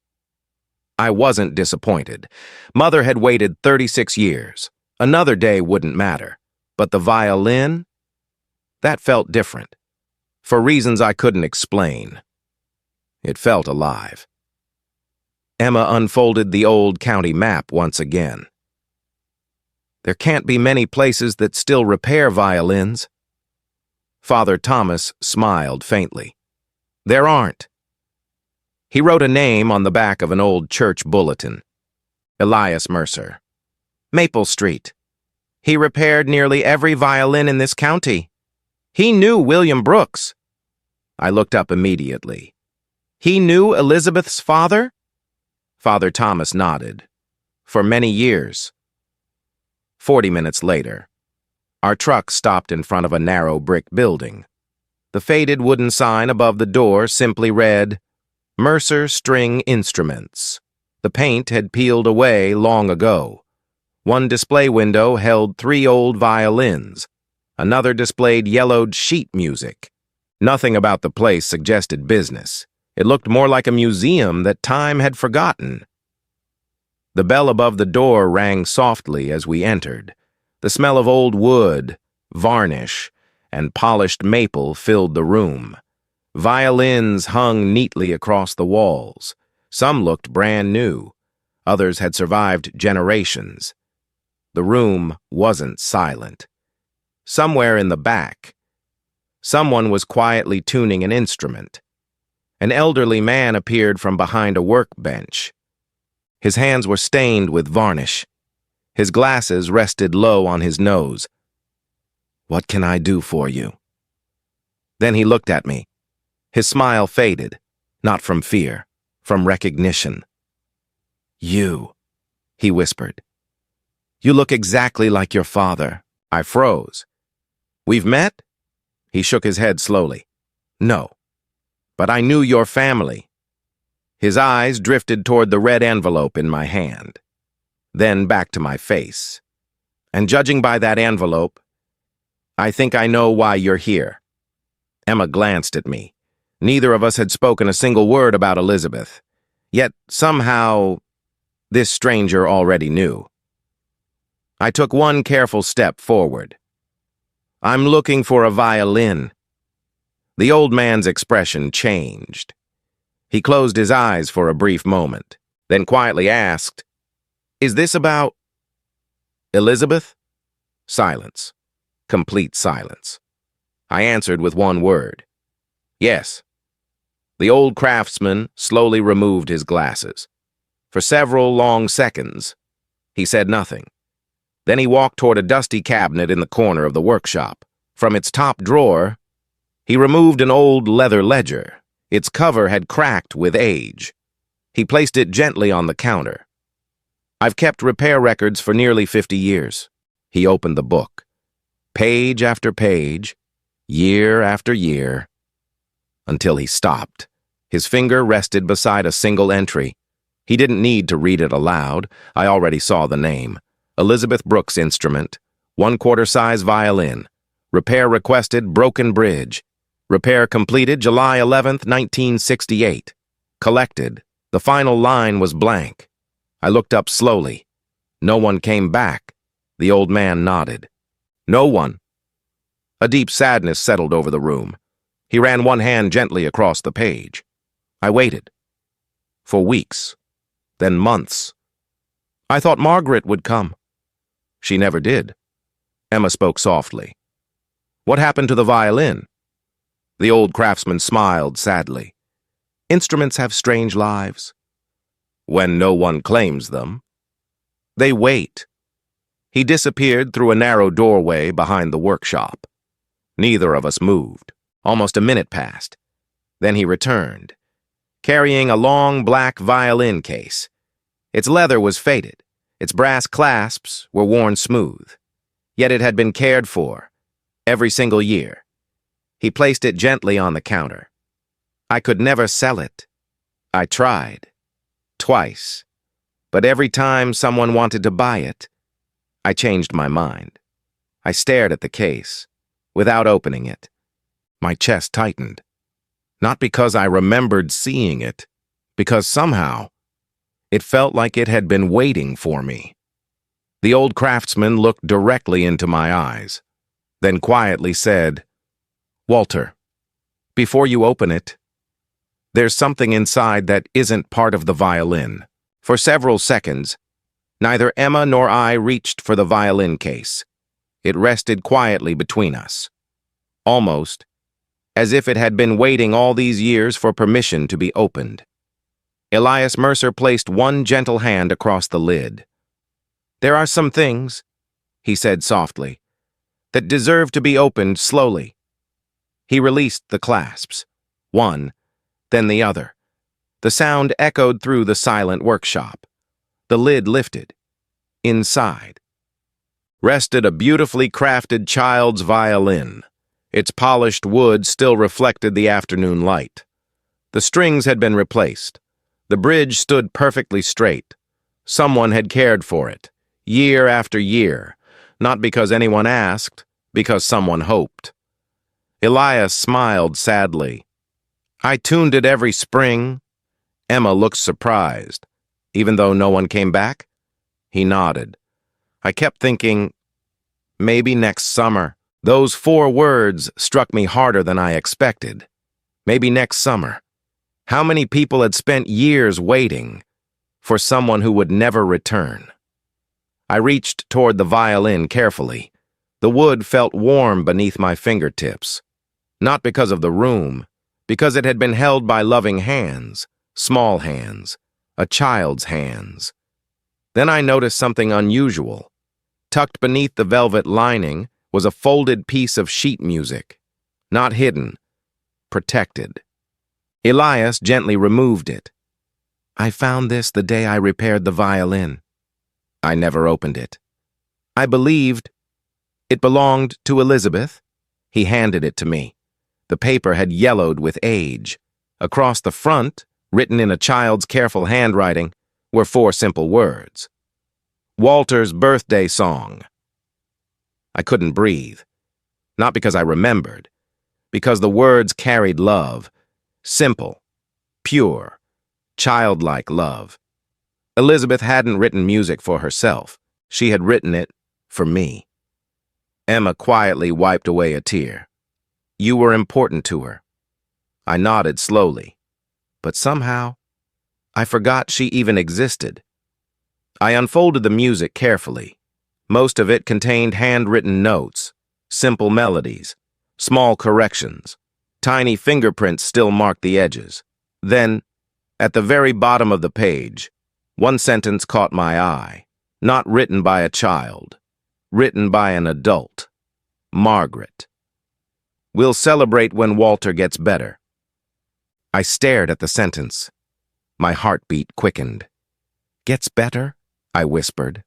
I wasn't disappointed. Mother had waited 36 years. Another day wouldn't matter. But the violin? That felt different. For reasons I couldn't explain. It felt alive. Emma unfolded the old county map once again. There can't be many places that still repair violins. Father Thomas smiled faintly. There aren't. He wrote a name on the back of an old church bulletin. Elias Mercer. Maple Street. He repaired nearly every violin in this county. He knew William Brooks. I looked up immediately. He knew Elizabeth's father? Father Thomas nodded. For many years. 40 minutes later, our truck stopped in front of a narrow brick building. The faded wooden sign above the door simply read, Mercer String Instruments. The paint had peeled away long ago. One display window held 3 old violins. Another displayed yellowed sheet music. Nothing about the place suggested business. It looked more like a museum that time had forgotten. The bell above the door rang softly as we entered. The smell of old wood, varnish, and polished maple filled the room. Violins hung neatly across the walls. Some looked brand new. Others had survived generations. The room wasn't silent. Somewhere in the back, someone was quietly tuning an instrument. An elderly man appeared from behind a workbench. His hands were stained with varnish. His glasses rested low on his nose. "What can I do for you?" Then he looked at me. His smile faded, not from fear, from recognition. "You," he whispered. "You look exactly like your father." I froze. "We've met?" He shook his head slowly. "No. But I knew your family." His eyes drifted toward the red envelope in my hand, then back to my face. "And judging by that envelope, I think I know why you're here." Emma glanced at me. Neither of us had spoken a single word about Elizabeth. Yet, somehow, this stranger already knew. I took one careful step forward. "I'm looking for a violin." The old man's expression changed. He closed his eyes for a brief moment, then quietly asked, "Is this about Elizabeth?" Silence. Complete silence. I answered with one word. "Yes." The old craftsman slowly removed his glasses. For several long seconds, he said nothing. Then he walked toward a dusty cabinet in the corner of the workshop. From its top drawer, he removed an old leather ledger. Its cover had cracked with age. He placed it gently on the counter. "I've kept repair records for nearly 50 years. He opened the book. Page after page, year after year, until he stopped. His finger rested beside a single entry. He didn't need to read it aloud. I already saw the name. Elizabeth Brooks Instrument, 1/4 size violin. Repair requested, broken bridge. Repair completed July 11th, 1968. Collected. The final line was blank. I looked up slowly. No one came back. The old man nodded. "No one." A deep sadness settled over the room. He ran one hand gently across the page. I waited. For weeks. Then months. I thought Margaret would come. She never did. Emma spoke softly. "What happened to the violin?" The old craftsman smiled sadly. "Instruments have strange lives. When no one claims them, they wait." He disappeared through a narrow doorway behind the workshop. Neither of us moved. Almost a minute passed. Then he returned, carrying a long black violin case. Its leather was faded. Its brass clasps were worn smooth. Yet it had been cared for, every single year. He placed it gently on the counter. I could never sell it. I tried. Twice. But every time someone wanted to buy it, I changed my mind. I stared at the case, without opening it. My chest tightened. Not because I remembered seeing it, because somehow it felt like it had been waiting for me. The old craftsman looked directly into my eyes, then quietly said, "Walter, before you open it, there's something inside that isn't part of the violin." For several seconds, neither Emma nor I reached for the violin case. It rested quietly between us, almost as if it had been waiting all these years for permission to be opened. Elias Mercer placed one gentle hand across the lid. "There are some things," he said softly, "that deserve to be opened slowly." He released the clasps, one, then the other. The sound echoed through the silent workshop. The lid lifted. Inside rested a beautifully crafted child's violin. Its polished wood still reflected the afternoon light. The strings had been replaced. The bridge stood perfectly straight. Someone had cared for it, year after year, not because anyone asked, because someone hoped. Elias smiled sadly. "I tuned it every spring." Emma looked surprised. "Even though no one came back?" He nodded. I kept thinking, maybe next summer. Those 4 words struck me harder than I expected. Maybe next summer. How many people had spent years waiting for someone who would never return? I reached toward the violin carefully. The wood felt warm beneath my fingertips. Not because of the room, because it had been held by loving hands, small hands, a child's hands. Then I noticed something unusual. Tucked beneath the velvet lining was a folded piece of sheet music. Not hidden, protected. Elias gently removed it. I found this the day I repaired the violin. I never opened it. I believed it belonged to Elizabeth. He handed it to me. The paper had yellowed with age. Across the front, written in a child's careful handwriting, were 4 simple words. Walter's birthday song. I couldn't breathe. Not because I remembered, because the words carried love. Simple, pure, childlike love. Elizabeth hadn't written music for herself. She had written it for me. Emma quietly wiped away a tear. You were important to her. I nodded slowly, but somehow I forgot she even existed. I unfolded the music carefully. Most of it contained handwritten notes, simple melodies, small corrections. Tiny fingerprints still marked the edges. Then, at the very bottom of the page, one sentence caught my eye. Not written by a child, written by an adult. Margaret. We'll celebrate when Walter gets better. I stared at the sentence. My heartbeat quickened. Gets better? I whispered.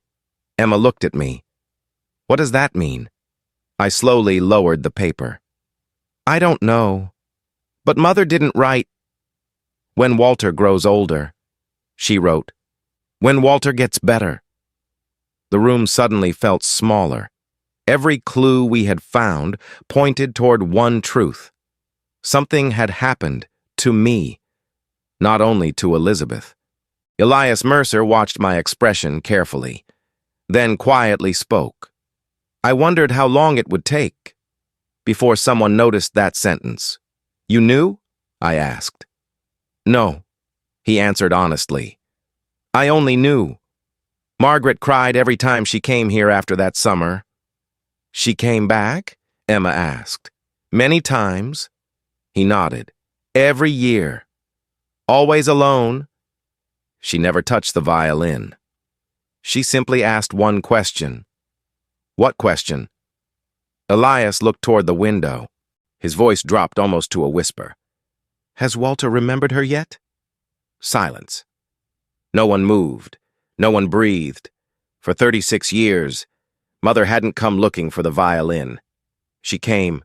Emma looked at me. What does that mean? I slowly lowered the paper. I don't know. But Mother didn't write, when Walter grows older. She wrote, when Walter gets better. The room suddenly felt smaller. Every clue we had found pointed toward one truth. Something had happened to me, not only to Elizabeth. Elias Mercer watched my expression carefully, then quietly spoke. I wondered how long it would take before someone noticed that sentence. You knew? I asked. No, he answered honestly. I only knew. Margaret cried every time she came here after that summer. She came back? Emma asked. Many times. He nodded. Every year. Always alone. She never touched the violin. She simply asked one question. What question? Elias looked toward the window. His voice dropped almost to a whisper. Has Walter remembered her yet? Silence. No one moved. No one breathed. For 36 years, Mother hadn't come looking for the violin. She came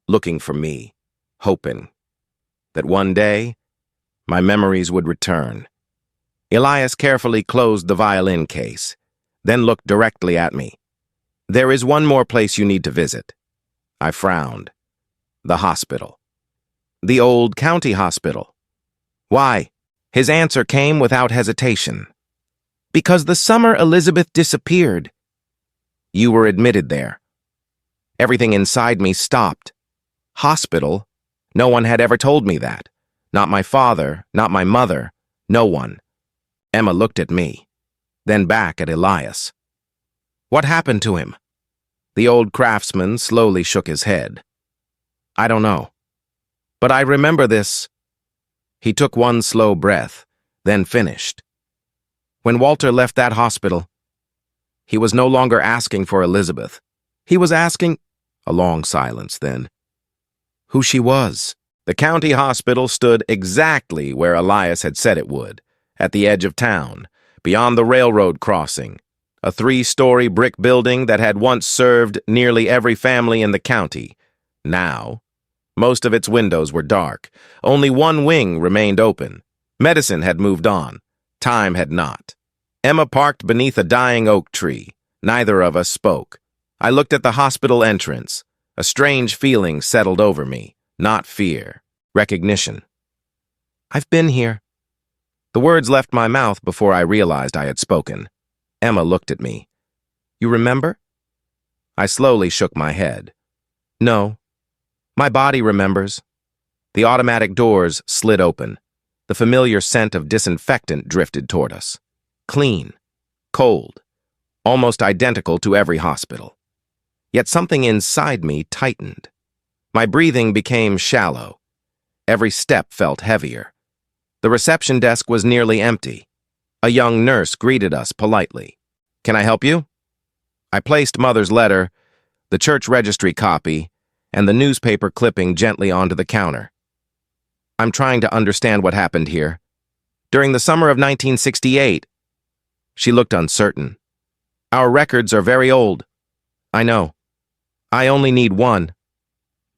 looking for me, hoping that one day my memories would return. Elias carefully closed the violin case, then looked directly at me. There is one more place you need to visit. I frowned. The hospital. The old county hospital. Why? His answer came without hesitation. Because the summer Elizabeth disappeared, you were admitted there. Everything inside me stopped. Hospital? No one had ever told me that. Not my father, not my mother, no one. Emma looked at me, then back at Elias. What happened to him? The old craftsman slowly shook his head. I don't know. But I remember this. He took one slow breath, then finished. When Walter left that hospital, he was no longer asking for Elizabeth. He was asking, a long silence then, who she was. The county hospital stood exactly where Elias had said it would, at the edge of town, beyond the railroad crossing, a 3-story brick building that had once served nearly every family in the county. Now, most of its windows were dark. Only one wing remained open. Medicine had moved on. Time had not. Emma parked beneath a dying oak tree. Neither of us spoke. I looked at the hospital entrance. A strange feeling settled over me. Not fear. Recognition. I've been here. The words left my mouth before I realized I had spoken. Emma looked at me. You remember? I slowly shook my head. No. My body remembers. The automatic doors slid open. The familiar scent of disinfectant drifted toward us. Clean, cold, almost identical to every hospital. Yet something inside me tightened. My breathing became shallow. Every step felt heavier. The reception desk was nearly empty. A young nurse greeted us politely. "Can I help you?" I placed Mother's letter, the church registry copy, and the newspaper clipping gently onto the counter. "I'm trying to understand what happened here. During the summer of 1968, she looked uncertain. "Our records are very old." "I know. I only need one.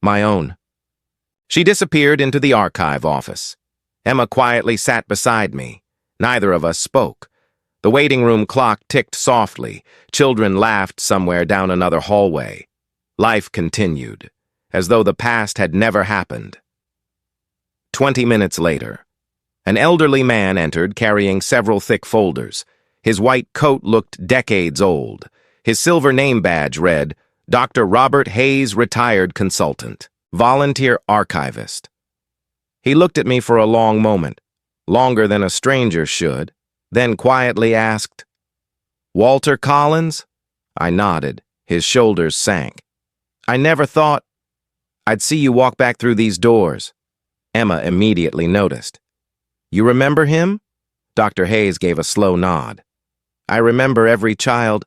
My own." She disappeared into the archive office. Emma quietly sat beside me. Neither of us spoke. The waiting room clock ticked softly. Children laughed somewhere down another hallway. Life continued, as though the past had never happened. 20 minutes later, an elderly man entered carrying several thick folders. His white coat looked decades old. His silver name badge read, "Dr. Robert Hayes, retired consultant, volunteer archivist." He looked at me for a long moment, longer than a stranger should, then quietly asked, "Walter Collins?" I nodded. His shoulders sank. "I never thought I'd see you walk back through these doors." Emma immediately noticed. "You remember him?" Dr. Hayes gave a slow nod. "I remember every child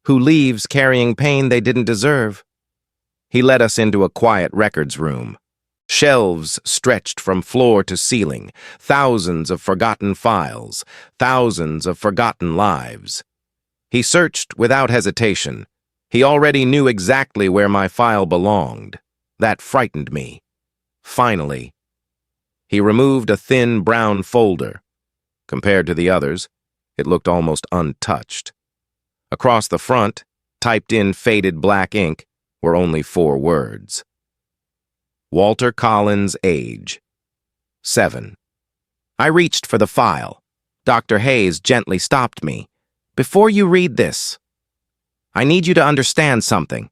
who leaves carrying pain they didn't deserve." He led us into a quiet records room. Shelves stretched from floor to ceiling, thousands of forgotten files, thousands of forgotten lives. He searched without hesitation. He already knew exactly where my file belonged. That frightened me. Finally, he removed a thin brown folder. Compared to the others, it looked almost untouched. Across the front, typed in faded black ink, were only 4 words. Walter Collins' age, 7. I reached for the file. Dr. Hayes gently stopped me. "Before you read this, I need you to understand something."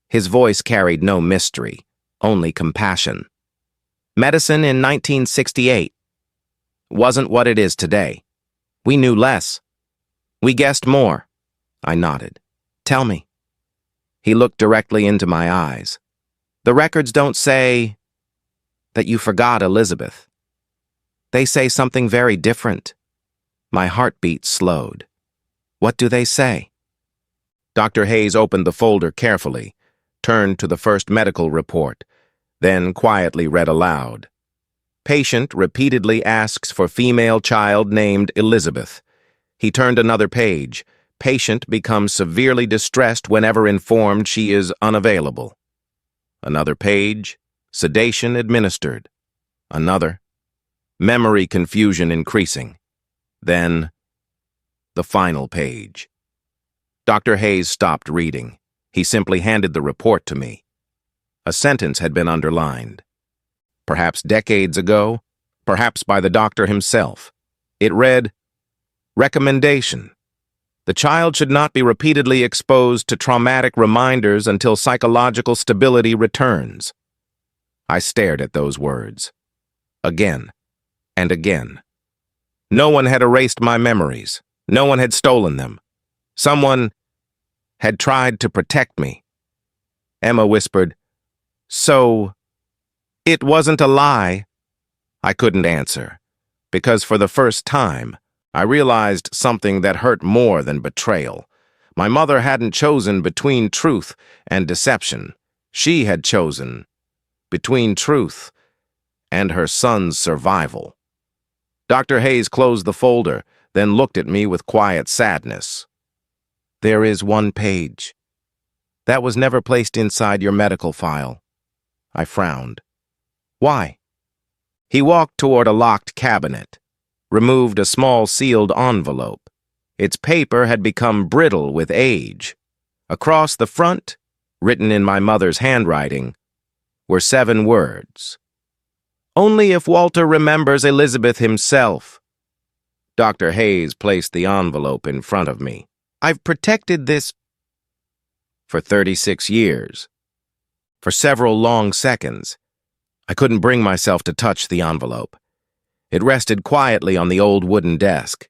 His voice carried no mystery, only compassion. Medicine in 1968 wasn't what it is today. We knew less. We guessed more. I nodded. "Tell me." He looked directly into my eyes. "The records don't say that you forgot Elizabeth. They say something very different." My heartbeat slowed. "What do they say?" Dr. Hayes opened the folder carefully, turned to the first medical report, then quietly read aloud. "Patient repeatedly asks for female child named Elizabeth." He turned another page. "Patient becomes severely distressed whenever informed she is unavailable." Another page. "Sedation administered." Another. "Memory confusion increasing." Then, the final page. Dr. Hayes stopped reading. He simply handed the report to me. A sentence had been underlined. Perhaps decades ago, perhaps by the doctor himself. It read, "Recommendation. The child should not be repeatedly exposed to traumatic reminders until psychological stability returns." I stared at those words. Again and again. No one had erased my memories. No one had stolen them. Someone had tried to protect me. Emma whispered, "So, it wasn't a lie?" I couldn't answer, because for the first time, I realized something that hurt more than betrayal. My mother hadn't chosen between truth and deception. She had chosen between truth and her son's survival. Dr. Hayes closed the folder, then looked at me with quiet sadness. "There is one page. That was never placed inside your medical file." I frowned. "Why?" He walked toward a locked cabinet, removed a small sealed envelope. Its paper had become brittle with age. Across the front, written in my mother's handwriting, were 7 words. "Only if Walter remembers Elizabeth himself." Dr. Hayes placed the envelope in front of me. "I've protected this for 36 years." For several long seconds, I couldn't bring myself to touch the envelope. It rested quietly on the old wooden desk.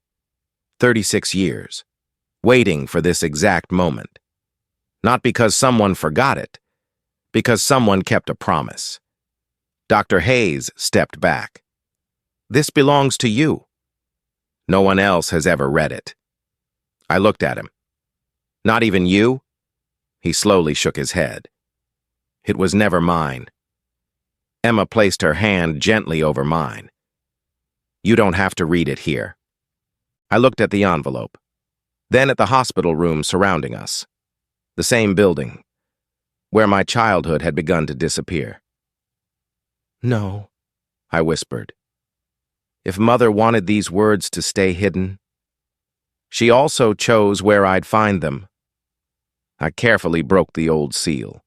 36 years, waiting for this exact moment. Not because someone forgot it, because someone kept a promise. Dr. Hayes stepped back. This belongs to you. No one else has ever read it. I looked at him. Not even you? He slowly shook his head. It was never mine. Emma placed her hand gently over mine. You don't have to read it here. I looked at the envelope, then at the hospital room surrounding us. The same building, where my childhood had begun to disappear. No, I whispered. If Mother wanted these words to stay hidden, she also chose where I'd find them. I carefully broke the old seal.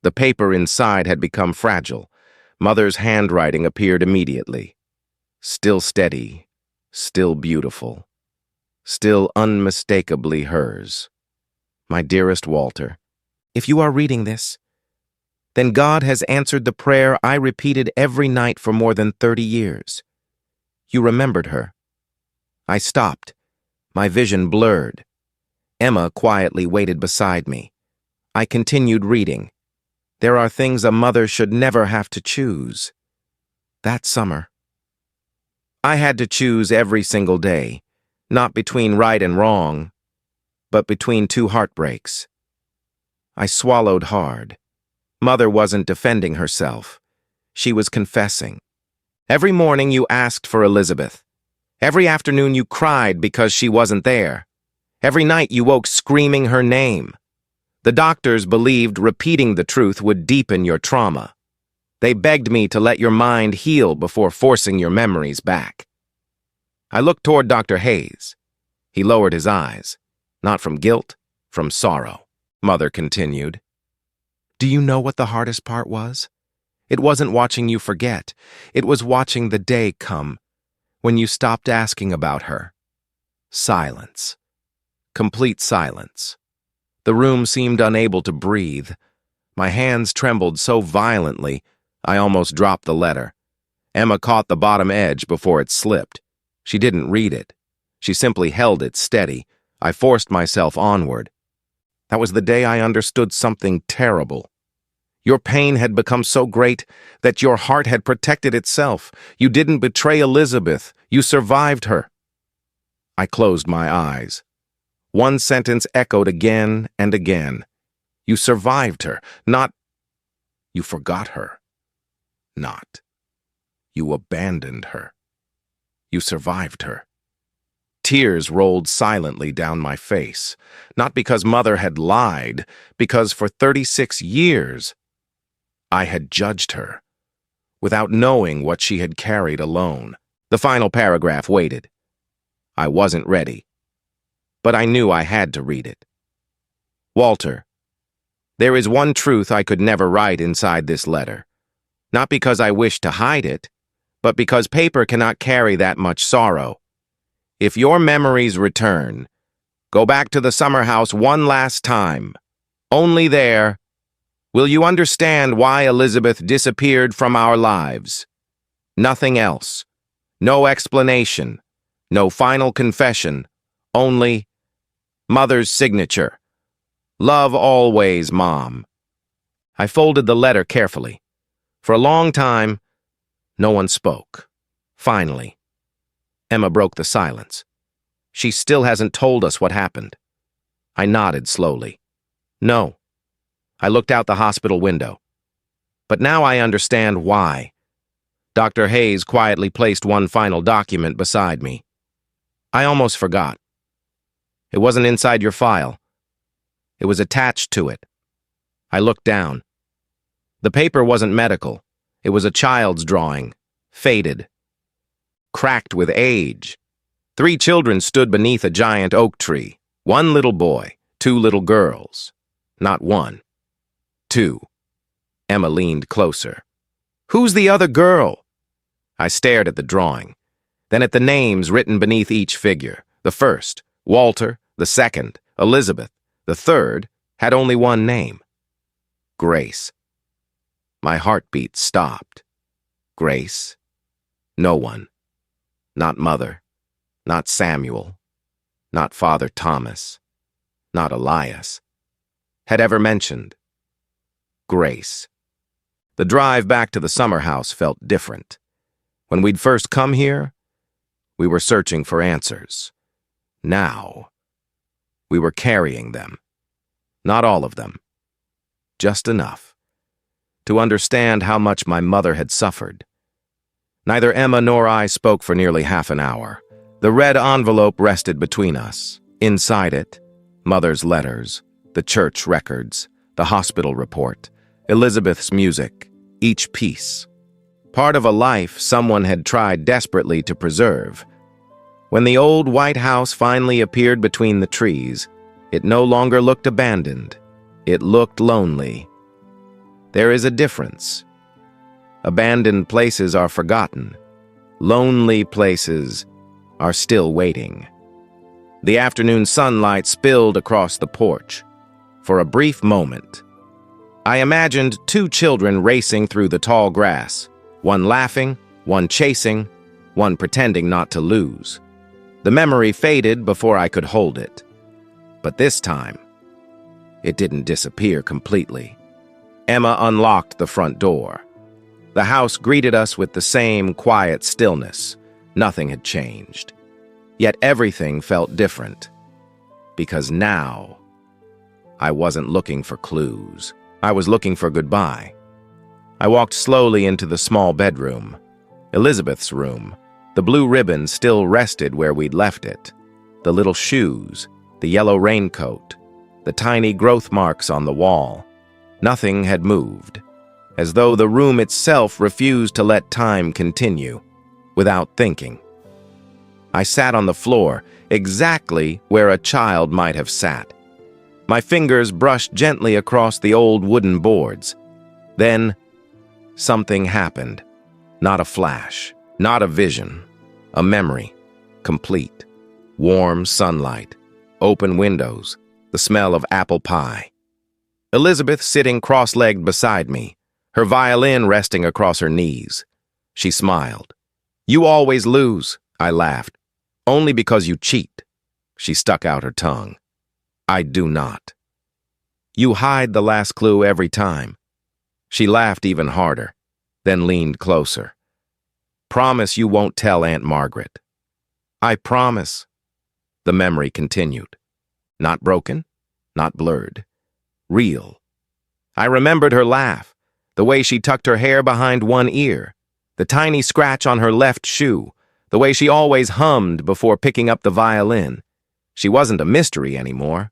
The paper inside had become fragile. Mother's handwriting appeared immediately. Still steady, still beautiful, still unmistakably hers. My dearest Walter, if you are reading this, then God has answered the prayer I repeated every night for more than 30 years. You remembered her. I stopped. My vision blurred. Emma quietly waited beside me. I continued reading. There are things a mother should never have to choose. That summer, I had to choose every single day, not between right and wrong, but between two heartbreaks. I swallowed hard. Mother wasn't defending herself. She was confessing. Every morning you asked for Elizabeth. Every afternoon you cried because she wasn't there. Every night you woke screaming her name. The doctors believed repeating the truth would deepen your trauma. They begged me to let your mind heal before forcing your memories back. I looked toward Dr. Hayes. He lowered his eyes, not from guilt, from sorrow. Mother continued. Do you know what the hardest part was? It wasn't watching you forget. It was watching the day come when you stopped asking about her. Silence. Complete silence. The room seemed unable to breathe. My hands trembled so violently, I almost dropped the letter. Emma caught the bottom edge before it slipped. She didn't read it. She simply held it steady. I forced myself onward. That was the day I understood something terrible. Your pain had become so great that your heart had protected itself. You didn't betray Elizabeth. You survived her. I closed my eyes. One sentence echoed again and again. You survived her, not you forgot her. Not you abandoned her. You survived her. Tears rolled silently down my face, not because Mother had lied, because for 36 years I had judged her, without knowing what she had carried alone. The final paragraph waited. I wasn't ready, but I knew I had to read it. Walter, there is one truth I could never write inside this letter, not because I wish to hide it, but because paper cannot carry that much sorrow. If your memories return, go back to the summer house one last time. Only there will you understand why Elizabeth disappeared from our lives. Nothing else. No explanation. No final confession. Only Mother's signature. Love always, Mom. I folded the letter carefully. For a long time, no one spoke. Finally, Emma broke the silence. She still hasn't told us what happened. I nodded slowly. No. I looked out the hospital window. But now I understand why. Dr. Hayes quietly placed one final document beside me. I almost forgot. It wasn't inside your file. It was attached to it. I looked down. The paper wasn't medical. It was a child's drawing, faded, cracked with age. 3 children stood beneath a giant oak tree. 1 little boy, 2 little girls. Not 1. 2. Emma leaned closer. Who's the other girl? I stared at the drawing, then at the names written beneath each figure. The first, Walter. The second, Elizabeth. The third had only one name. Grace. My heartbeat stopped. Grace? No one. Not Mother. Not Samuel. Not Father Thomas. Not Elias. Had ever mentioned Grace. The drive back to the summer house felt different. When we'd first come here, we were searching for answers. Now, we were carrying them. Not all of them. Just enough to understand how much my mother had suffered. Neither Emma nor I spoke for nearly half an hour. The red envelope rested between us. Inside it, Mother's letters, the church records, the hospital report, Elizabeth's music, each piece. Part of a life someone had tried desperately to preserve. When the old white house finally appeared between the trees, it no longer looked abandoned. It looked lonely. There is a difference. Abandoned places are forgotten. Lonely places are still waiting. The afternoon sunlight spilled across the porch. For a brief moment, I imagined two children racing through the tall grass, one laughing, one chasing, one pretending not to lose. The memory faded before I could hold it. But this time, it didn't disappear completely. Emma unlocked the front door. The house greeted us with the same quiet stillness. Nothing had changed. Yet everything felt different. Because now, I wasn't looking for clues. I was looking for goodbye. I walked slowly into the small bedroom, Elizabeth's room. The blue ribbon still rested where we'd left it. The little shoes, the yellow raincoat, the tiny growth marks on the wall. Nothing had moved, as though the room itself refused to let time continue, without thinking. I sat on the floor, exactly where a child might have sat. My fingers brushed gently across the old wooden boards. Then, something happened. Not a flash, not a vision, a memory, complete. Warm sunlight, open windows, the smell of apple pie. Elizabeth sitting cross-legged beside me, her violin resting across her knees. She smiled. "You always lose," I laughed. "Only because you cheat." She stuck out her tongue. "I do not." "You hide the last clue every time." She laughed even harder, then leaned closer. "Promise you won't tell Aunt Margaret." "I promise." The memory continued. Not broken, not blurred. Real. I remembered her laugh, the way she tucked her hair behind one ear, the tiny scratch on her left shoe, the way she always hummed before picking up the violin. She wasn't a mystery anymore.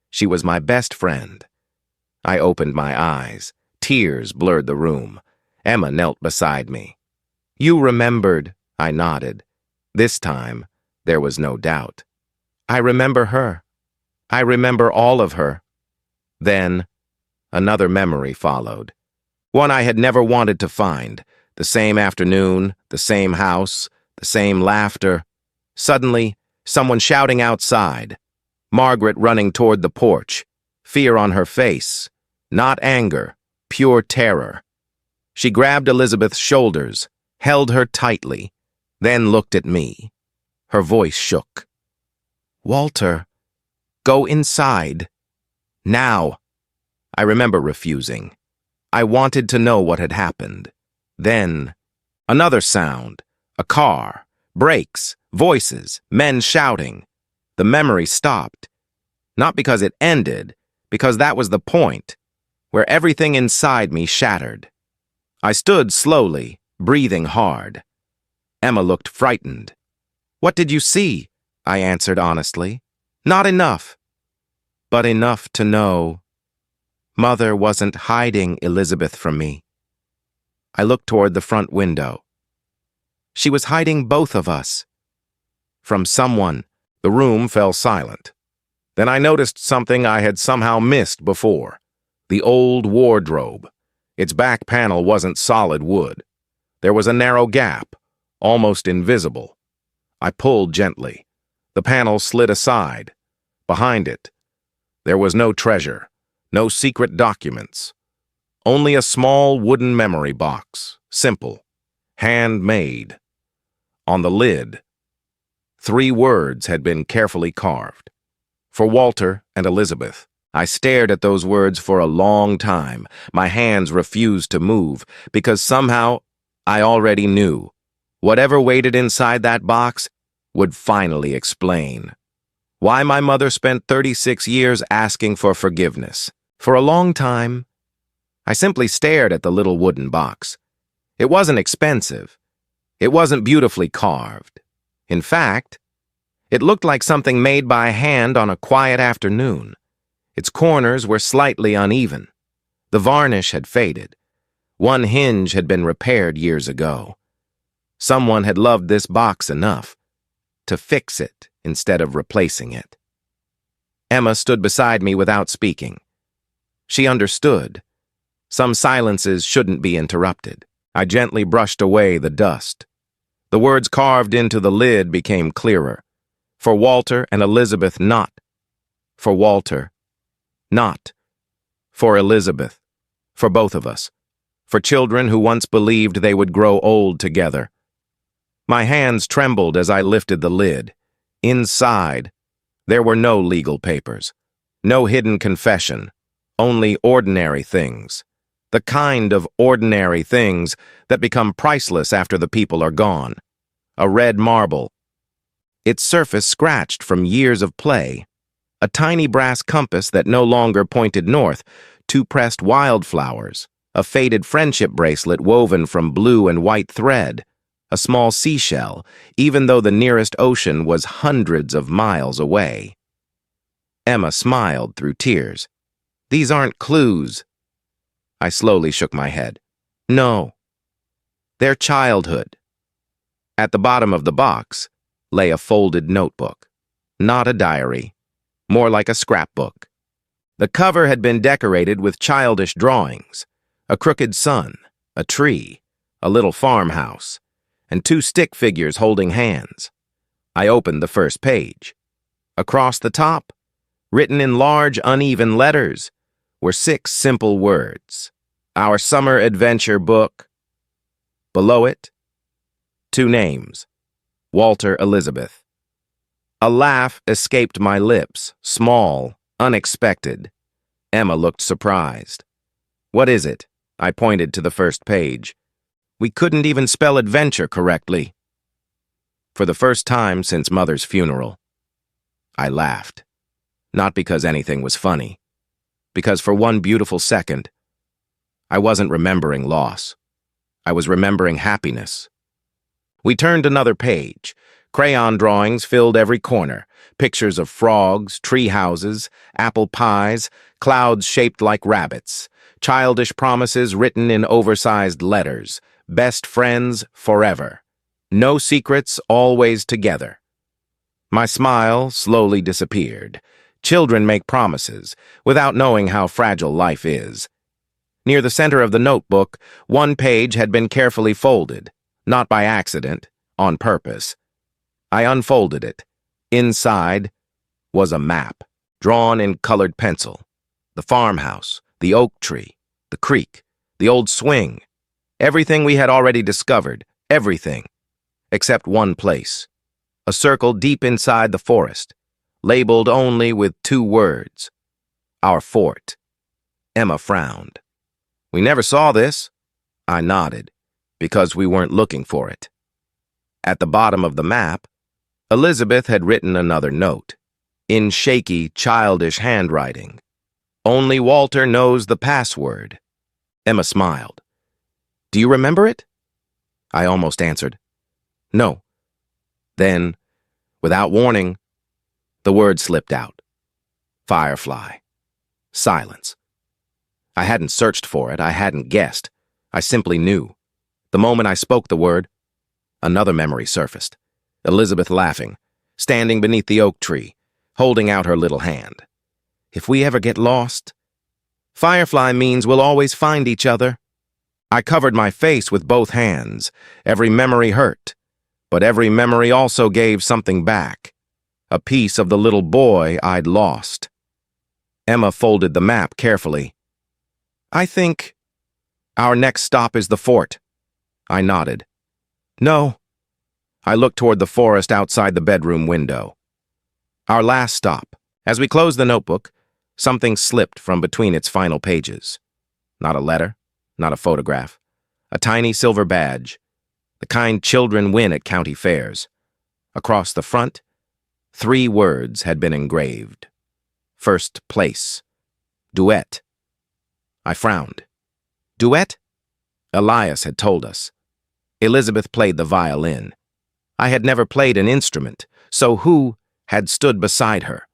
She was my best friend. I opened my eyes. Tears blurred the room. Emma knelt beside me. "You remembered," I nodded. This time, there was no doubt. "I remember her. I remember all of her." Then, another memory followed. One I had never wanted to find. The same afternoon, the same house, the same laughter. Suddenly, someone shouting outside. Margaret running toward the porch. Fear on her face. Not anger, pure terror. She grabbed Elizabeth's shoulders, held her tightly, then looked at me. Her voice shook. "Walter, go inside. Now." I remember refusing. I wanted to know what had happened. Then, another sound. A car. Brakes. Voices. Men shouting. The memory stopped. Not because it ended, because that was the point, where everything inside me shattered. I stood slowly, breathing hard. Emma looked frightened. "What did you see?" I answered honestly. "Not enough." But enough to know Mother wasn't hiding Elizabeth from me. I looked toward the front window. She was hiding both of us. From someone. The room fell silent. Then I noticed something I had somehow missed before. The old wardrobe. Its back panel wasn't solid wood. There was a narrow gap, almost invisible. I pulled gently. The panel slid aside. Behind it, there was no treasure, no secret documents. Only a small wooden memory box, simple, Handmade. On the lid, 3 words had been carefully carved. For Walter and Elizabeth. I stared at those words for a long time. My hands refused to move, because somehow I already knew. Whatever waited inside that box would finally explain why my mother spent 36 years asking for forgiveness. For a long time, I simply stared at the little wooden box. It wasn't expensive. It wasn't beautifully carved. In fact, it looked like something made by hand on a quiet afternoon. Its corners were slightly uneven. The varnish had faded. One hinge had been repaired years ago. Someone had loved this box enough to fix it instead of replacing it. Emma stood beside me without speaking. She understood. Some silences shouldn't be interrupted. I gently brushed away the dust. The words carved into the lid became clearer. For Walter and Elizabeth, not. For Walter, not. For Elizabeth, for both of us. For children who once believed they would grow old together. My hands trembled as I lifted the lid. Inside, there were no legal papers. No hidden confession. Only ordinary things. The kind of ordinary things that become priceless after the people are gone. A red marble. Its surface scratched from years of play. A tiny brass compass that no longer pointed north. 2 pressed wildflowers. A faded friendship bracelet woven from blue and white thread. A small seashell, even though the nearest ocean was hundreds of miles away. Emma smiled through tears. These aren't clues. I slowly shook my head. No. They're childhood. At the bottom of the box lay a folded notebook. Not a diary. More like a scrapbook. The cover had been decorated with childish drawings. A crooked sun, a tree, a little farmhouse, and 2 stick figures holding hands. I opened the first page. Across the top, written in large, uneven letters, were 6 simple words. Our summer adventure book. Below it, 2 names. Walter, Elizabeth. A laugh escaped my lips, small, unexpected. Emma looked surprised. What is it? I pointed to the first page. We couldn't even spell adventure correctly. For the first time since Mother's funeral, I laughed. Not because anything was funny. Because for one beautiful second, I wasn't remembering loss. I was remembering happiness. We turned another page. Crayon drawings filled every corner. Pictures of frogs, tree houses, apple pies, clouds shaped like rabbits. Childish promises written in oversized letters. Best friends forever. No secrets, always together. My smile slowly disappeared. Children make promises, without knowing how fragile life is. Near the center of the notebook, one page had been carefully folded, not by accident, on purpose. I unfolded it. Inside was a map, drawn in colored pencil. The farmhouse, the oak tree, the creek, the old swing. Everything we had already discovered, everything, except one place. A circle deep inside the forest, labeled only with 2 words. Our fort. Emma frowned. We never saw this. I nodded, because we weren't looking for it. At the bottom of the map, Elizabeth had written another note, in shaky, childish handwriting. Only Walter knows the password. Emma smiled. Do you remember it? I almost answered. No. Then, without warning, the word slipped out. Firefly. Silence. I hadn't searched for it, I hadn't guessed. I simply knew. The moment I spoke the word, another memory surfaced. Elizabeth laughing, standing beneath the oak tree, holding out her little hand. If we ever get lost, Firefly means we'll always find each other. I covered my face with both hands. Every memory hurt, but every memory also gave something back. A piece of the little boy I'd lost. Emma folded the map carefully. I think our next stop is the fort. I nodded. No. I looked toward the forest outside the bedroom window. Our last stop. As we closed the notebook, something slipped from between its final pages. Not a letter, not a photograph. A tiny silver badge, the kind children win at county fairs. Across the front, 3 words had been engraved. First place. Duet. I frowned. Duet? Elias had told us. Elizabeth played the violin. I had never played an instrument, so who had stood beside her?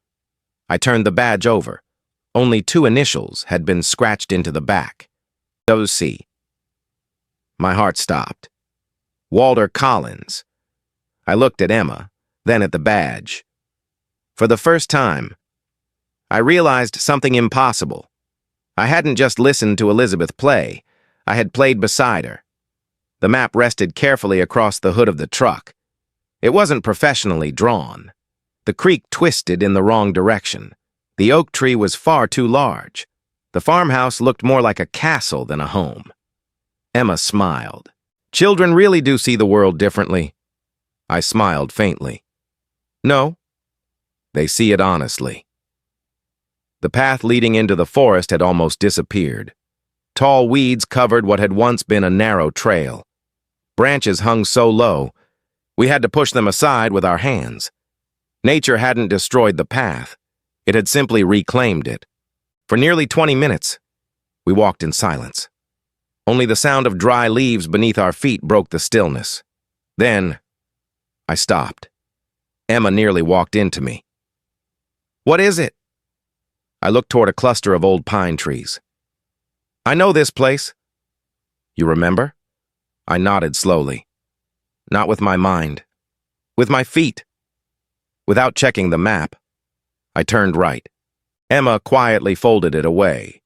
I turned the badge over. Only 2 initials had been scratched into the back. O.C. My heart stopped. Walter Collins. I looked at Emma, then at the badge. For the first time, I realized something impossible. I hadn't just listened to Elizabeth play. I had played beside her. The map rested carefully across the hood of the truck. It wasn't professionally drawn. The creek twisted in the wrong direction. The oak tree was far too large. The farmhouse looked more like a castle than a home. Emma smiled. Children really do see the world differently. I smiled faintly. No, they see it honestly. The path leading into the forest had almost disappeared. Tall weeds covered what had once been a narrow trail. Branches hung so low, we had to push them aside with our hands. Nature hadn't destroyed the path. It had simply reclaimed it. For nearly 20 minutes, we walked in silence. Only the sound of dry leaves beneath our feet broke the stillness. Then, I stopped. Emma nearly walked into me. What is it? I looked toward a cluster of old pine trees. I know this place. You remember? I nodded slowly. Not with my mind. With my feet. Without checking the map, I turned right. Emma quietly folded it away.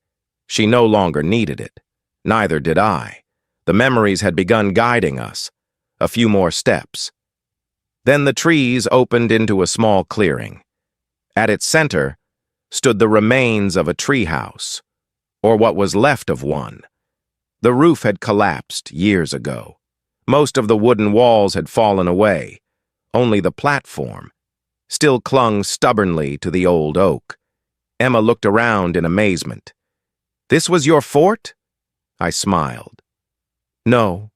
She no longer needed it. Neither did I. The memories had begun guiding us. A few more steps. Then the trees opened into a small clearing. At its center stood the remains of a treehouse, or what was left of one. The roof had collapsed years ago. Most of the wooden walls had fallen away. Only the platform still clung stubbornly to the old oak. Emma looked around in amazement. This was your fort? I smiled. No.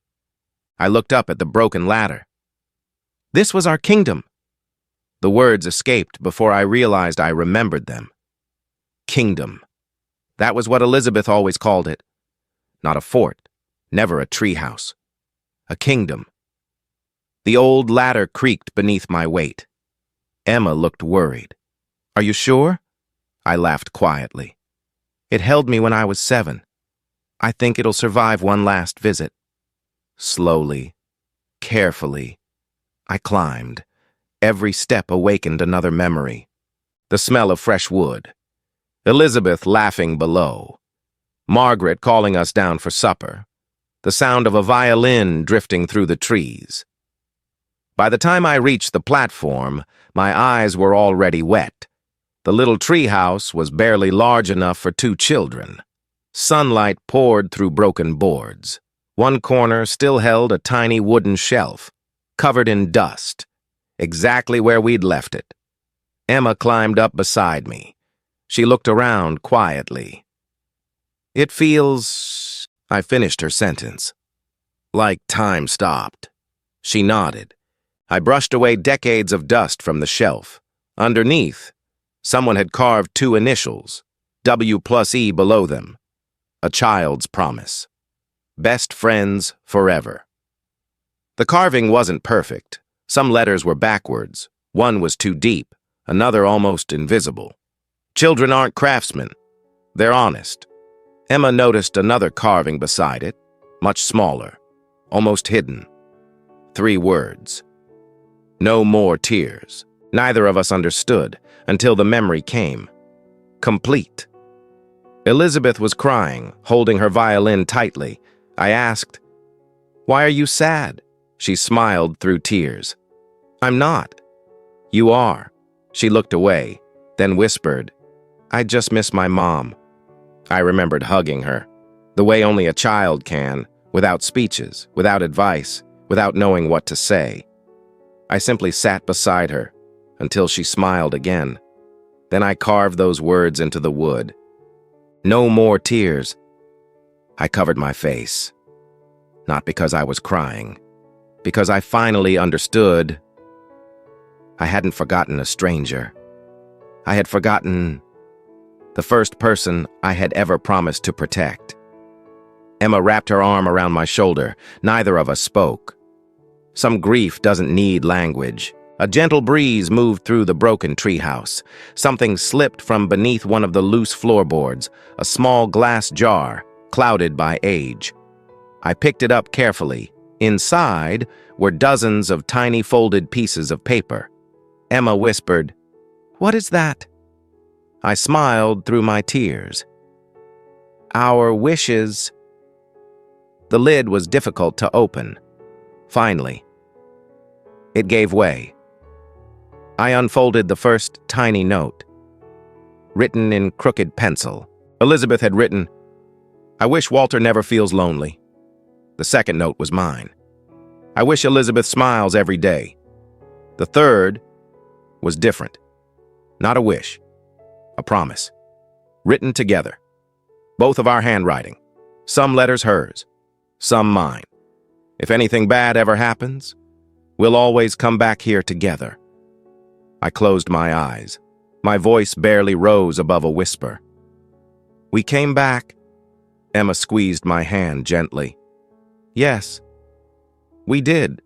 I looked up at the broken ladder. This was our kingdom. The words escaped before I realized I remembered them. Kingdom. That was what Elizabeth always called it. Not a fort, never a treehouse. A kingdom. The old ladder creaked beneath my weight. Emma looked worried. Are you sure? I laughed quietly. It held me when I was 7. I think it'll survive one last visit. Slowly, carefully, I climbed. Every step awakened another memory. The smell of fresh wood. Elizabeth laughing below. Margaret calling us down for supper. The sound of a violin drifting through the trees. By the time I reached the platform, my eyes were already wet. The little treehouse was barely large enough for 2 children. Sunlight poured through broken boards. One corner still held a tiny wooden shelf, covered in dust, exactly where we'd left it. Emma climbed up beside me. She looked around quietly. It feels... I finished her sentence. Like time stopped. She nodded. I brushed away decades of dust from the shelf. Underneath, someone had carved 2 initials, W+E below them. A child's promise. Best friends forever. The carving wasn't perfect. Some letters were backwards. One was too deep, another almost invisible. Children aren't craftsmen. They're honest. Emma noticed another carving beside it, much smaller, almost hidden. 3 words. No more tears. Neither of us understood until the memory came. Complete. Elizabeth was crying, holding her violin tightly. I asked, "Why are you sad?" She smiled through tears. "I'm not." "You are." She looked away, then whispered, "I just miss my mom." I remembered hugging her, the way only a child can, without speeches, without advice, without knowing what to say. I simply sat beside her until she smiled again. Then I carved those words into the wood. No more tears. I covered my face. Not because I was crying, because I finally understood. I hadn't forgotten a stranger. I had forgotten the first person I had ever promised to protect. Emma wrapped her arm around my shoulder. Neither of us spoke. Some grief doesn't need language. A gentle breeze moved through the broken treehouse. Something slipped from beneath one of the loose floorboards, a small glass jar, clouded by age. I picked it up carefully. Inside were dozens of tiny folded pieces of paper. Emma whispered, "What is that?" I smiled through my tears. "Our wishes." The lid was difficult to open. Finally, it gave way. I unfolded the first tiny note. Written in crooked pencil, Elizabeth had written, "I wish Walter never feels lonely." The second note was mine. "I wish Elizabeth smiles every day." The third was different. Not a wish, a promise. Written together. Both of our handwriting. Some letters hers, some mine. If anything bad ever happens, we'll always come back here together. I closed my eyes. My voice barely rose above a whisper. "We came back." Emma squeezed my hand gently. "Yes, we did."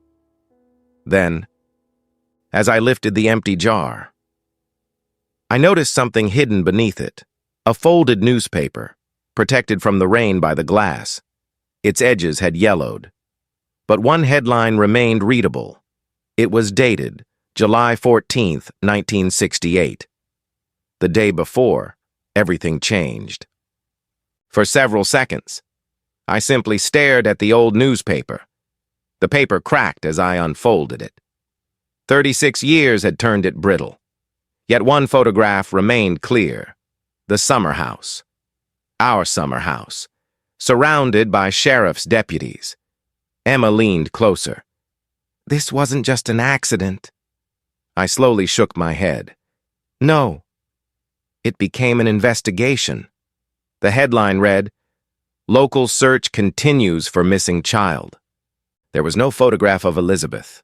Then, as I lifted the empty jar, I noticed something hidden beneath it. A folded newspaper, protected from the rain by the glass. Its edges had yellowed, but one headline remained readable. It was dated July 14th, 1968. The day before, everything changed. For several seconds, I simply stared at the old newspaper. The paper cracked as I unfolded it. 36 years had turned it brittle. Yet one photograph remained clear. The summer house. Our summer house. Surrounded by sheriff's deputies. Emma leaned closer. "This wasn't just an accident." I slowly shook my head. "No." It became an investigation. The headline read, "Local search continues for missing child." There was no photograph of Elizabeth,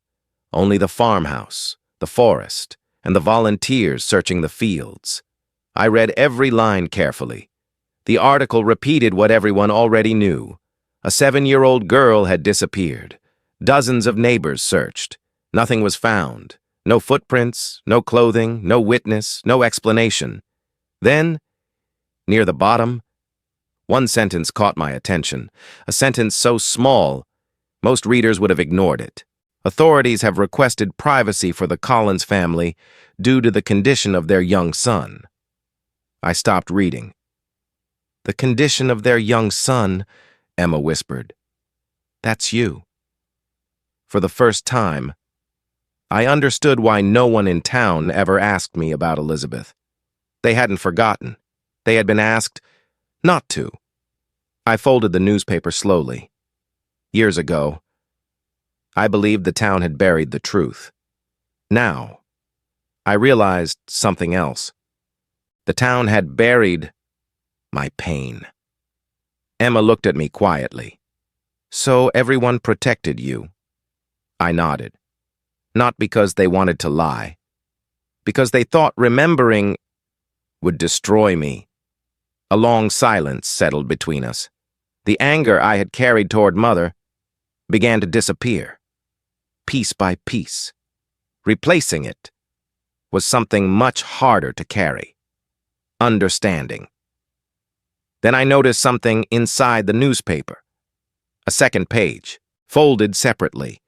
only the farmhouse, the forest, and the volunteers searching the fields. I read every line carefully. The article repeated what everyone already knew. A 7-year-old girl had disappeared. Dozens of neighbors searched. Nothing was found. No footprints, no clothing, no witness, no explanation. Then, near the bottom, one sentence caught my attention. A sentence so small, most readers would have ignored it. "Authorities have requested privacy for the Collins family due to the condition of their young son." I stopped reading. "The condition of their young son," Emma whispered. "That's you." For the first time, I understood why no one in town ever asked me about Elizabeth. They hadn't forgotten. They had been asked not to. I folded the newspaper slowly. Years ago, I believed the town had buried the truth. Now, I realized something else. The town had buried my pain. Emma looked at me quietly. "So everyone protected you?" I nodded. Not because they wanted to lie. Because they thought remembering would destroy me. A long silence settled between us. The anger I had carried toward Mother began to disappear. Piece by piece. Replacing it was something much harder to carry. Understanding. Then I noticed something inside the newspaper. A second page, folded separately.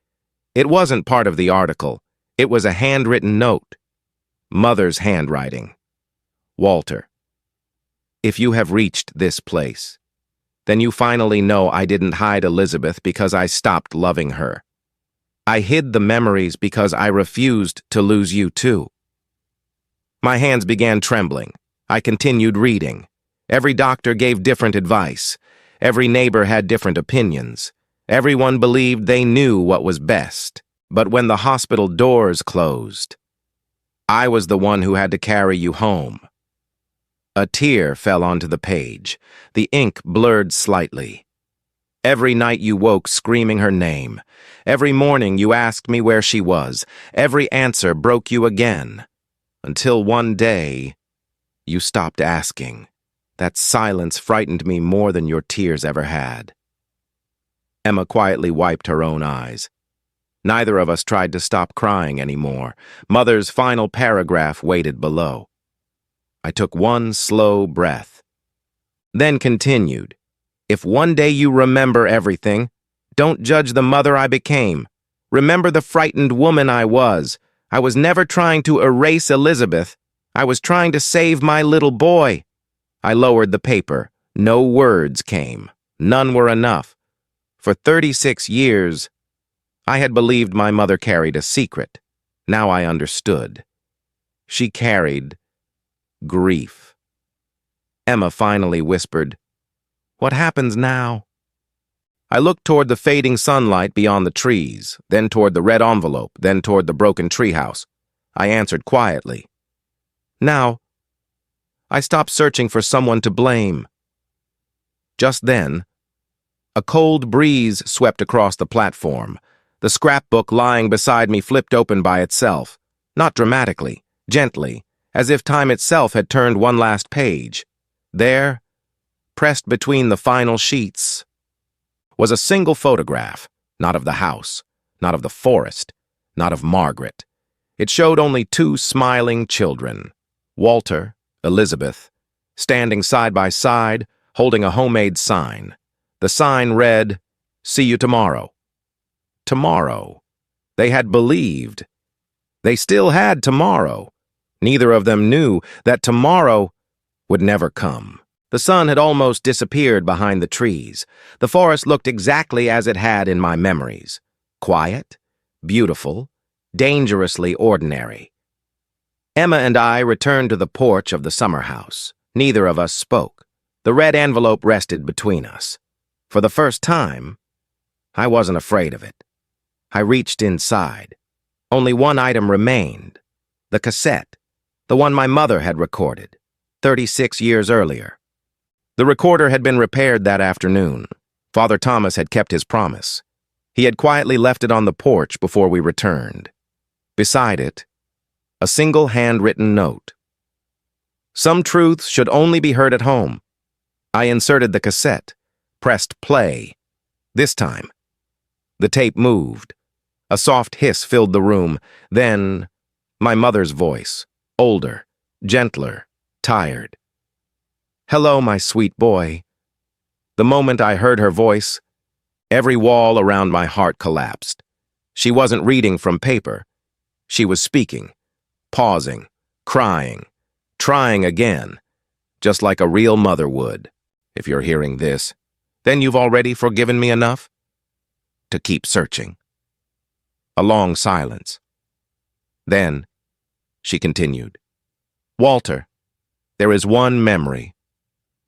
It wasn't part of the article. It was a handwritten note. Mother's handwriting. "Walter, if you have reached this place, then you finally know I didn't hide Elizabeth because I stopped loving her. I hid the memories because I refused to lose you too." My hands began trembling. I continued reading. Every doctor gave different advice. Every neighbor had different opinions. Everyone believed they knew what was best. But when the hospital doors closed, I was the one who had to carry you home. A tear fell onto the page. The ink blurred slightly. Every night you woke screaming her name. Every morning you asked me where she was. Every answer broke you again. Until one day, you stopped asking. That silence frightened me more than your tears ever had. Emma quietly wiped her own eyes. Neither of us tried to stop crying anymore. Mother's final paragraph waited below. I took one slow breath, then continued. If one day you remember everything, don't judge the mother I became. Remember the frightened woman I was. I was never trying to erase Elizabeth. I was trying to save my little boy. I lowered the paper. No words came. None were enough. For 36 years, I had believed my mother carried a secret. Now I understood. She carried grief. Emma finally whispered, "What happens now?" I looked toward the fading sunlight beyond the trees, then toward the red envelope, then toward the broken treehouse. I answered quietly. Now, I stopped searching for someone to blame. Just then, a cold breeze swept across the platform. The scrapbook lying beside me flipped open by itself, not dramatically, gently, as if time itself had turned one last page. There, pressed between the final sheets, was a single photograph, not of the house, not of the forest, not of Margaret. It showed only two smiling children, Walter, Elizabeth, standing side by side, holding a homemade sign. The sign read, "See you tomorrow." Tomorrow. They had believed. They still had tomorrow. Neither of them knew that tomorrow would never come. The sun had almost disappeared behind the trees. The forest looked exactly as it had in my memories. Quiet, beautiful, dangerously ordinary. Emma and I returned to the porch of the summer house. Neither of us spoke. The red envelope rested between us. For the first time, I wasn't afraid of it. I reached inside. Only one item remained, the cassette, the one my mother had recorded, 36 years earlier. The recorder had been repaired that afternoon. Father Thomas had kept his promise. He had quietly left it on the porch before we returned. Beside it, a single handwritten note. Some truths should only be heard at home. I inserted the cassette, pressed play. This time, the tape moved. A soft hiss filled the room. Then, my mother's voice, older, gentler, tired. "Hello, my sweet boy." The moment I heard her voice, every wall around my heart collapsed. She wasn't reading from paper. She was speaking, pausing, crying, trying again, just like a real mother would. If you're hearing this, then you've already forgiven me enough to keep searching. A long silence. Then, she continued, "Walter, there is one memory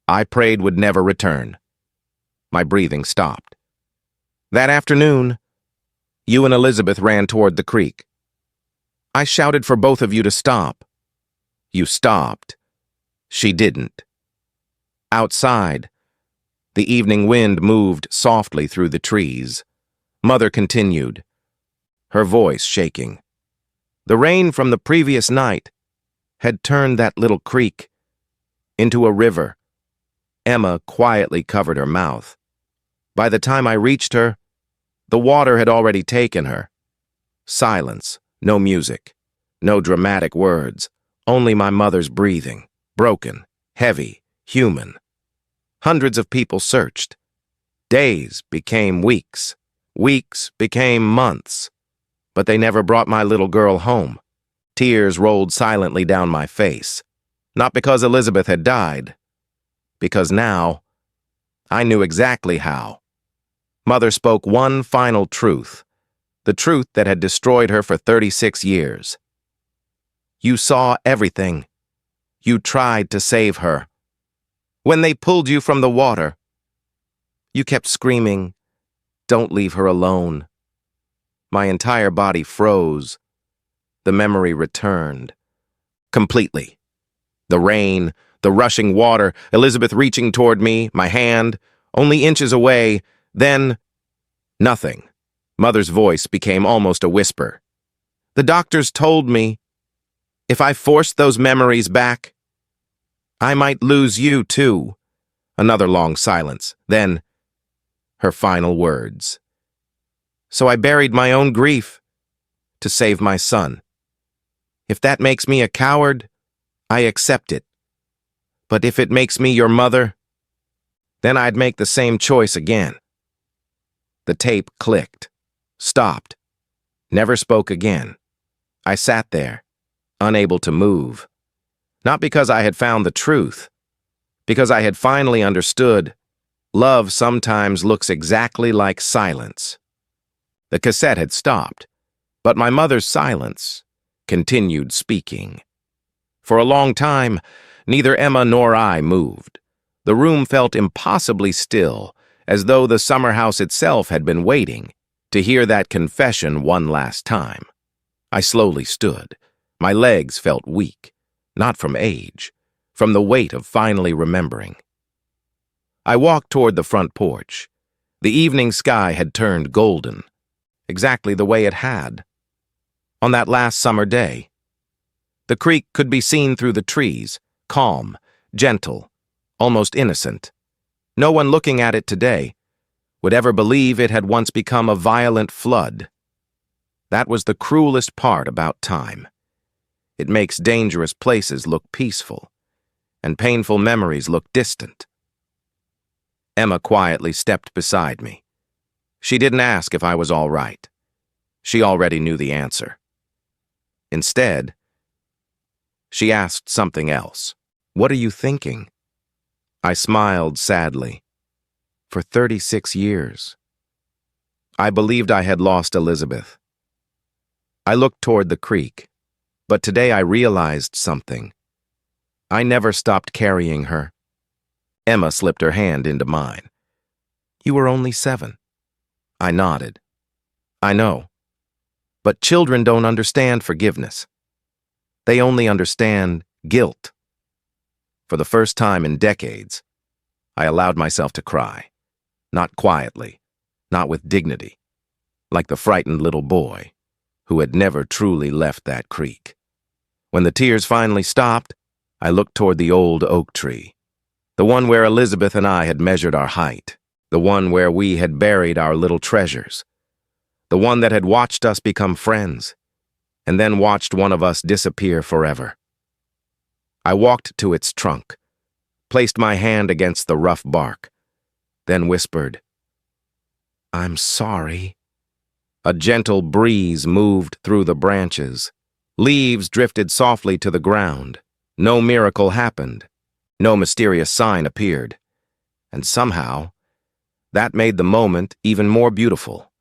I prayed would never return." My breathing stopped. That afternoon, you and Elizabeth ran toward the creek. I shouted for both of you to stop. You stopped. She didn't. Outside, the evening wind moved softly through the trees. Mother continued, her voice shaking. The rain from the previous night had turned that little creek into a river. Emma quietly covered her mouth. By the time I reached her, the water had already taken her. Silence, no music, no dramatic words, only my mother's breathing, broken, heavy, human. Hundreds of people searched. Days became weeks. Weeks became months. But they never brought my little girl home. Tears rolled silently down my face. Not because Elizabeth had died, because now I knew exactly how. Mother spoke one final truth, the truth that had destroyed her for 36 years. You saw everything. You tried to save her. When they pulled you from the water, you kept screaming, Don't leave her alone. My entire body froze. The memory returned. Completely. The rain, the rushing water, Elizabeth reaching toward me, my hand, only inches away, then nothing. Mother's voice became almost a whisper. The doctors told me, if I forced those memories back, I might lose you too. Another long silence, then her final words. So I buried my own grief to save my son. If that makes me a coward, I accept it. But if it makes me your mother, then I'd make the same choice again. The tape clicked, stopped, never spoke again. I sat there, unable to move. Not because I had found the truth, because I had finally understood love sometimes looks exactly like silence. The cassette had stopped, but my mother's silence continued speaking. For a long time, neither Emma nor I moved. The room felt impossibly still, as though the summer house itself had been waiting to hear that confession one last time. I slowly stood. My legs felt weak, not from age, from the weight of finally remembering. I walked toward the front porch. The evening sky had turned golden, exactly the way it had on that last summer day. The creek could be seen through the trees, calm, gentle, almost innocent. No one looking at it today would ever believe it had once become a violent flood. That was the cruelest part about time. It makes dangerous places look peaceful, and painful memories look distant. Emma quietly stepped beside me. She didn't ask if I was all right. She already knew the answer. Instead, she asked something else. What are you thinking? I smiled sadly. For 36 years, I believed I had lost Elizabeth. I looked toward the creek, but today I realized something. I never stopped carrying her. Emma slipped her hand into mine. You were only 7. I nodded. I know. But children don't understand forgiveness. They only understand guilt. For the first time in decades, I allowed myself to cry. Not quietly, not with dignity, like the frightened little boy who had never truly left that creek. When the tears finally stopped, I looked toward the old oak tree, the one where Elizabeth and I had measured our height, the one where we had buried our little treasures, the one that had watched us become friends, and then watched one of us disappear forever. I walked to its trunk, placed my hand against the rough bark, then whispered, I'm sorry. A gentle breeze moved through the branches. Leaves drifted softly to the ground. No miracle happened. No mysterious sign appeared. And somehow, that made the moment even more beautiful.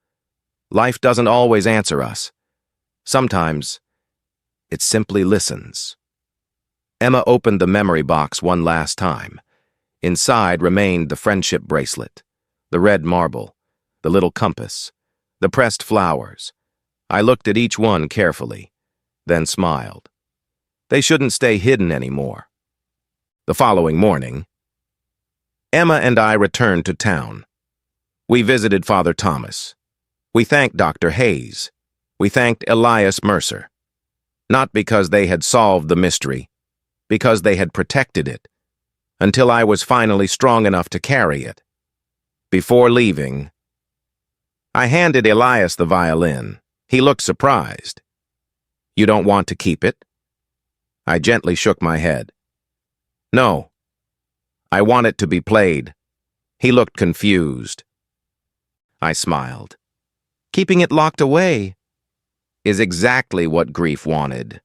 Life doesn't always answer us. Sometimes, it simply listens. Emma opened the memory box one last time. Inside remained the friendship bracelet, the red marble, the little compass, the pressed flowers. I looked at each one carefully, then smiled. They shouldn't stay hidden anymore. The following morning, Emma and I returned to town. We visited Father Thomas. We thanked Dr. Hayes. We thanked Elias Mercer. Not because they had solved the mystery, because they had protected it, until I was finally strong enough to carry it. Before leaving, I handed Elias the violin. He looked surprised. You don't want to keep it? I gently shook my head. No. I want it to be played. He looked confused. I smiled. Keeping it locked away is exactly what grief wanted.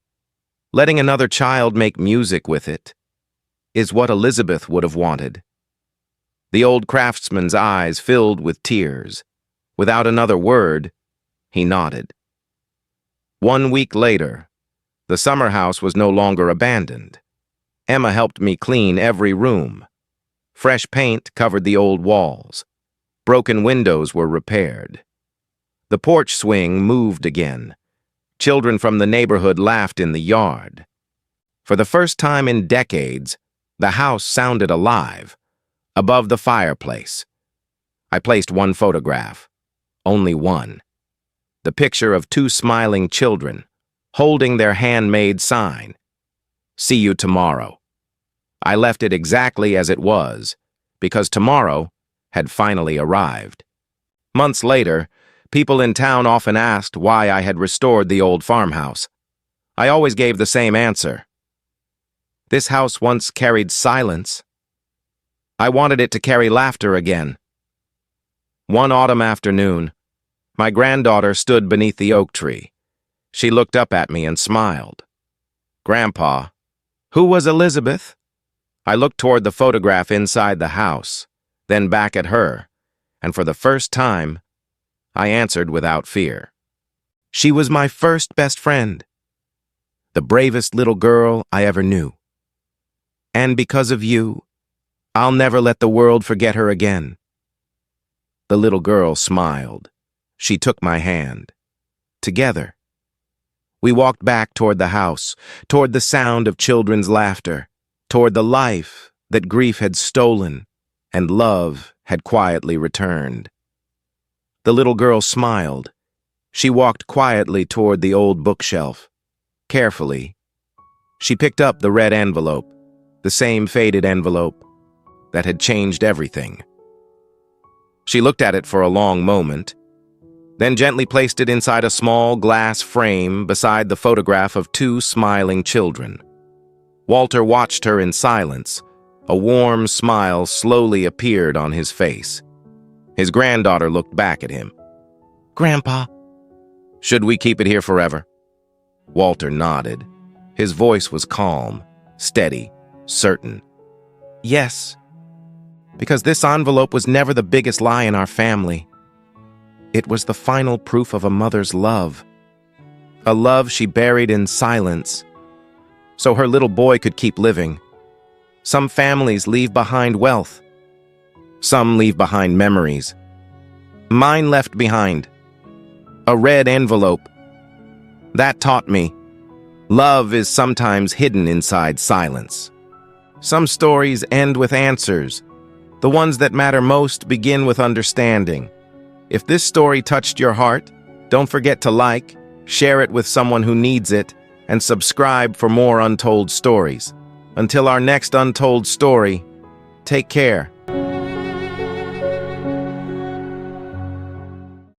Letting another child make music with it is what Elizabeth would have wanted. The old craftsman's eyes filled with tears. Without another word, he nodded. 1 week later, the summer house was no longer abandoned. Emma helped me clean every room. Fresh paint covered the old walls. Broken windows were repaired. The porch swing moved again. Children from the neighborhood laughed in the yard. For the first time in decades, the house sounded alive. Above the fireplace, I placed one photograph. Only one. The picture of two smiling children, holding their handmade sign. See you tomorrow. I left it exactly as it was, because tomorrow had finally arrived. Months later, people in town often asked why I had restored the old farmhouse. I always gave the same answer. This house once carried silence. I wanted it to carry laughter again. One autumn afternoon, my granddaughter stood beneath the oak tree. She looked up at me and smiled. "Grandpa, who was Elizabeth?" I looked toward the photograph inside the house, then back at her, and for the first time, I answered without fear. "She was my first best friend, the bravest little girl I ever knew. And because of you, I'll never let the world forget her again." The little girl smiled. She took my hand. Together, we walked back toward the house, toward the sound of children's laughter, toward the life that grief had stolen and love had quietly returned. The little girl smiled. She walked quietly toward the old bookshelf. Carefully, she picked up the red envelope, the same faded envelope that had changed everything. She looked at it for a long moment, then gently placed it inside a small glass frame beside the photograph of two smiling children. Walter watched her in silence. A warm smile slowly appeared on his face. His granddaughter looked back at him. "Grandpa, should we keep it here forever?" Walter nodded. His voice was calm, steady, certain. "Yes, because this envelope was never the biggest lie in our family. It was the final proof of a mother's love. A love she buried in silence, so her little boy could keep living. Some families leave behind wealth. Some leave behind memories. Mine left behind a red envelope. That taught me love is sometimes hidden inside silence. Some stories end with answers. The ones that matter most begin with understanding. If this story touched your heart, don't forget to like, share it with someone who needs it, and subscribe for more untold stories. Until our next untold story, take care.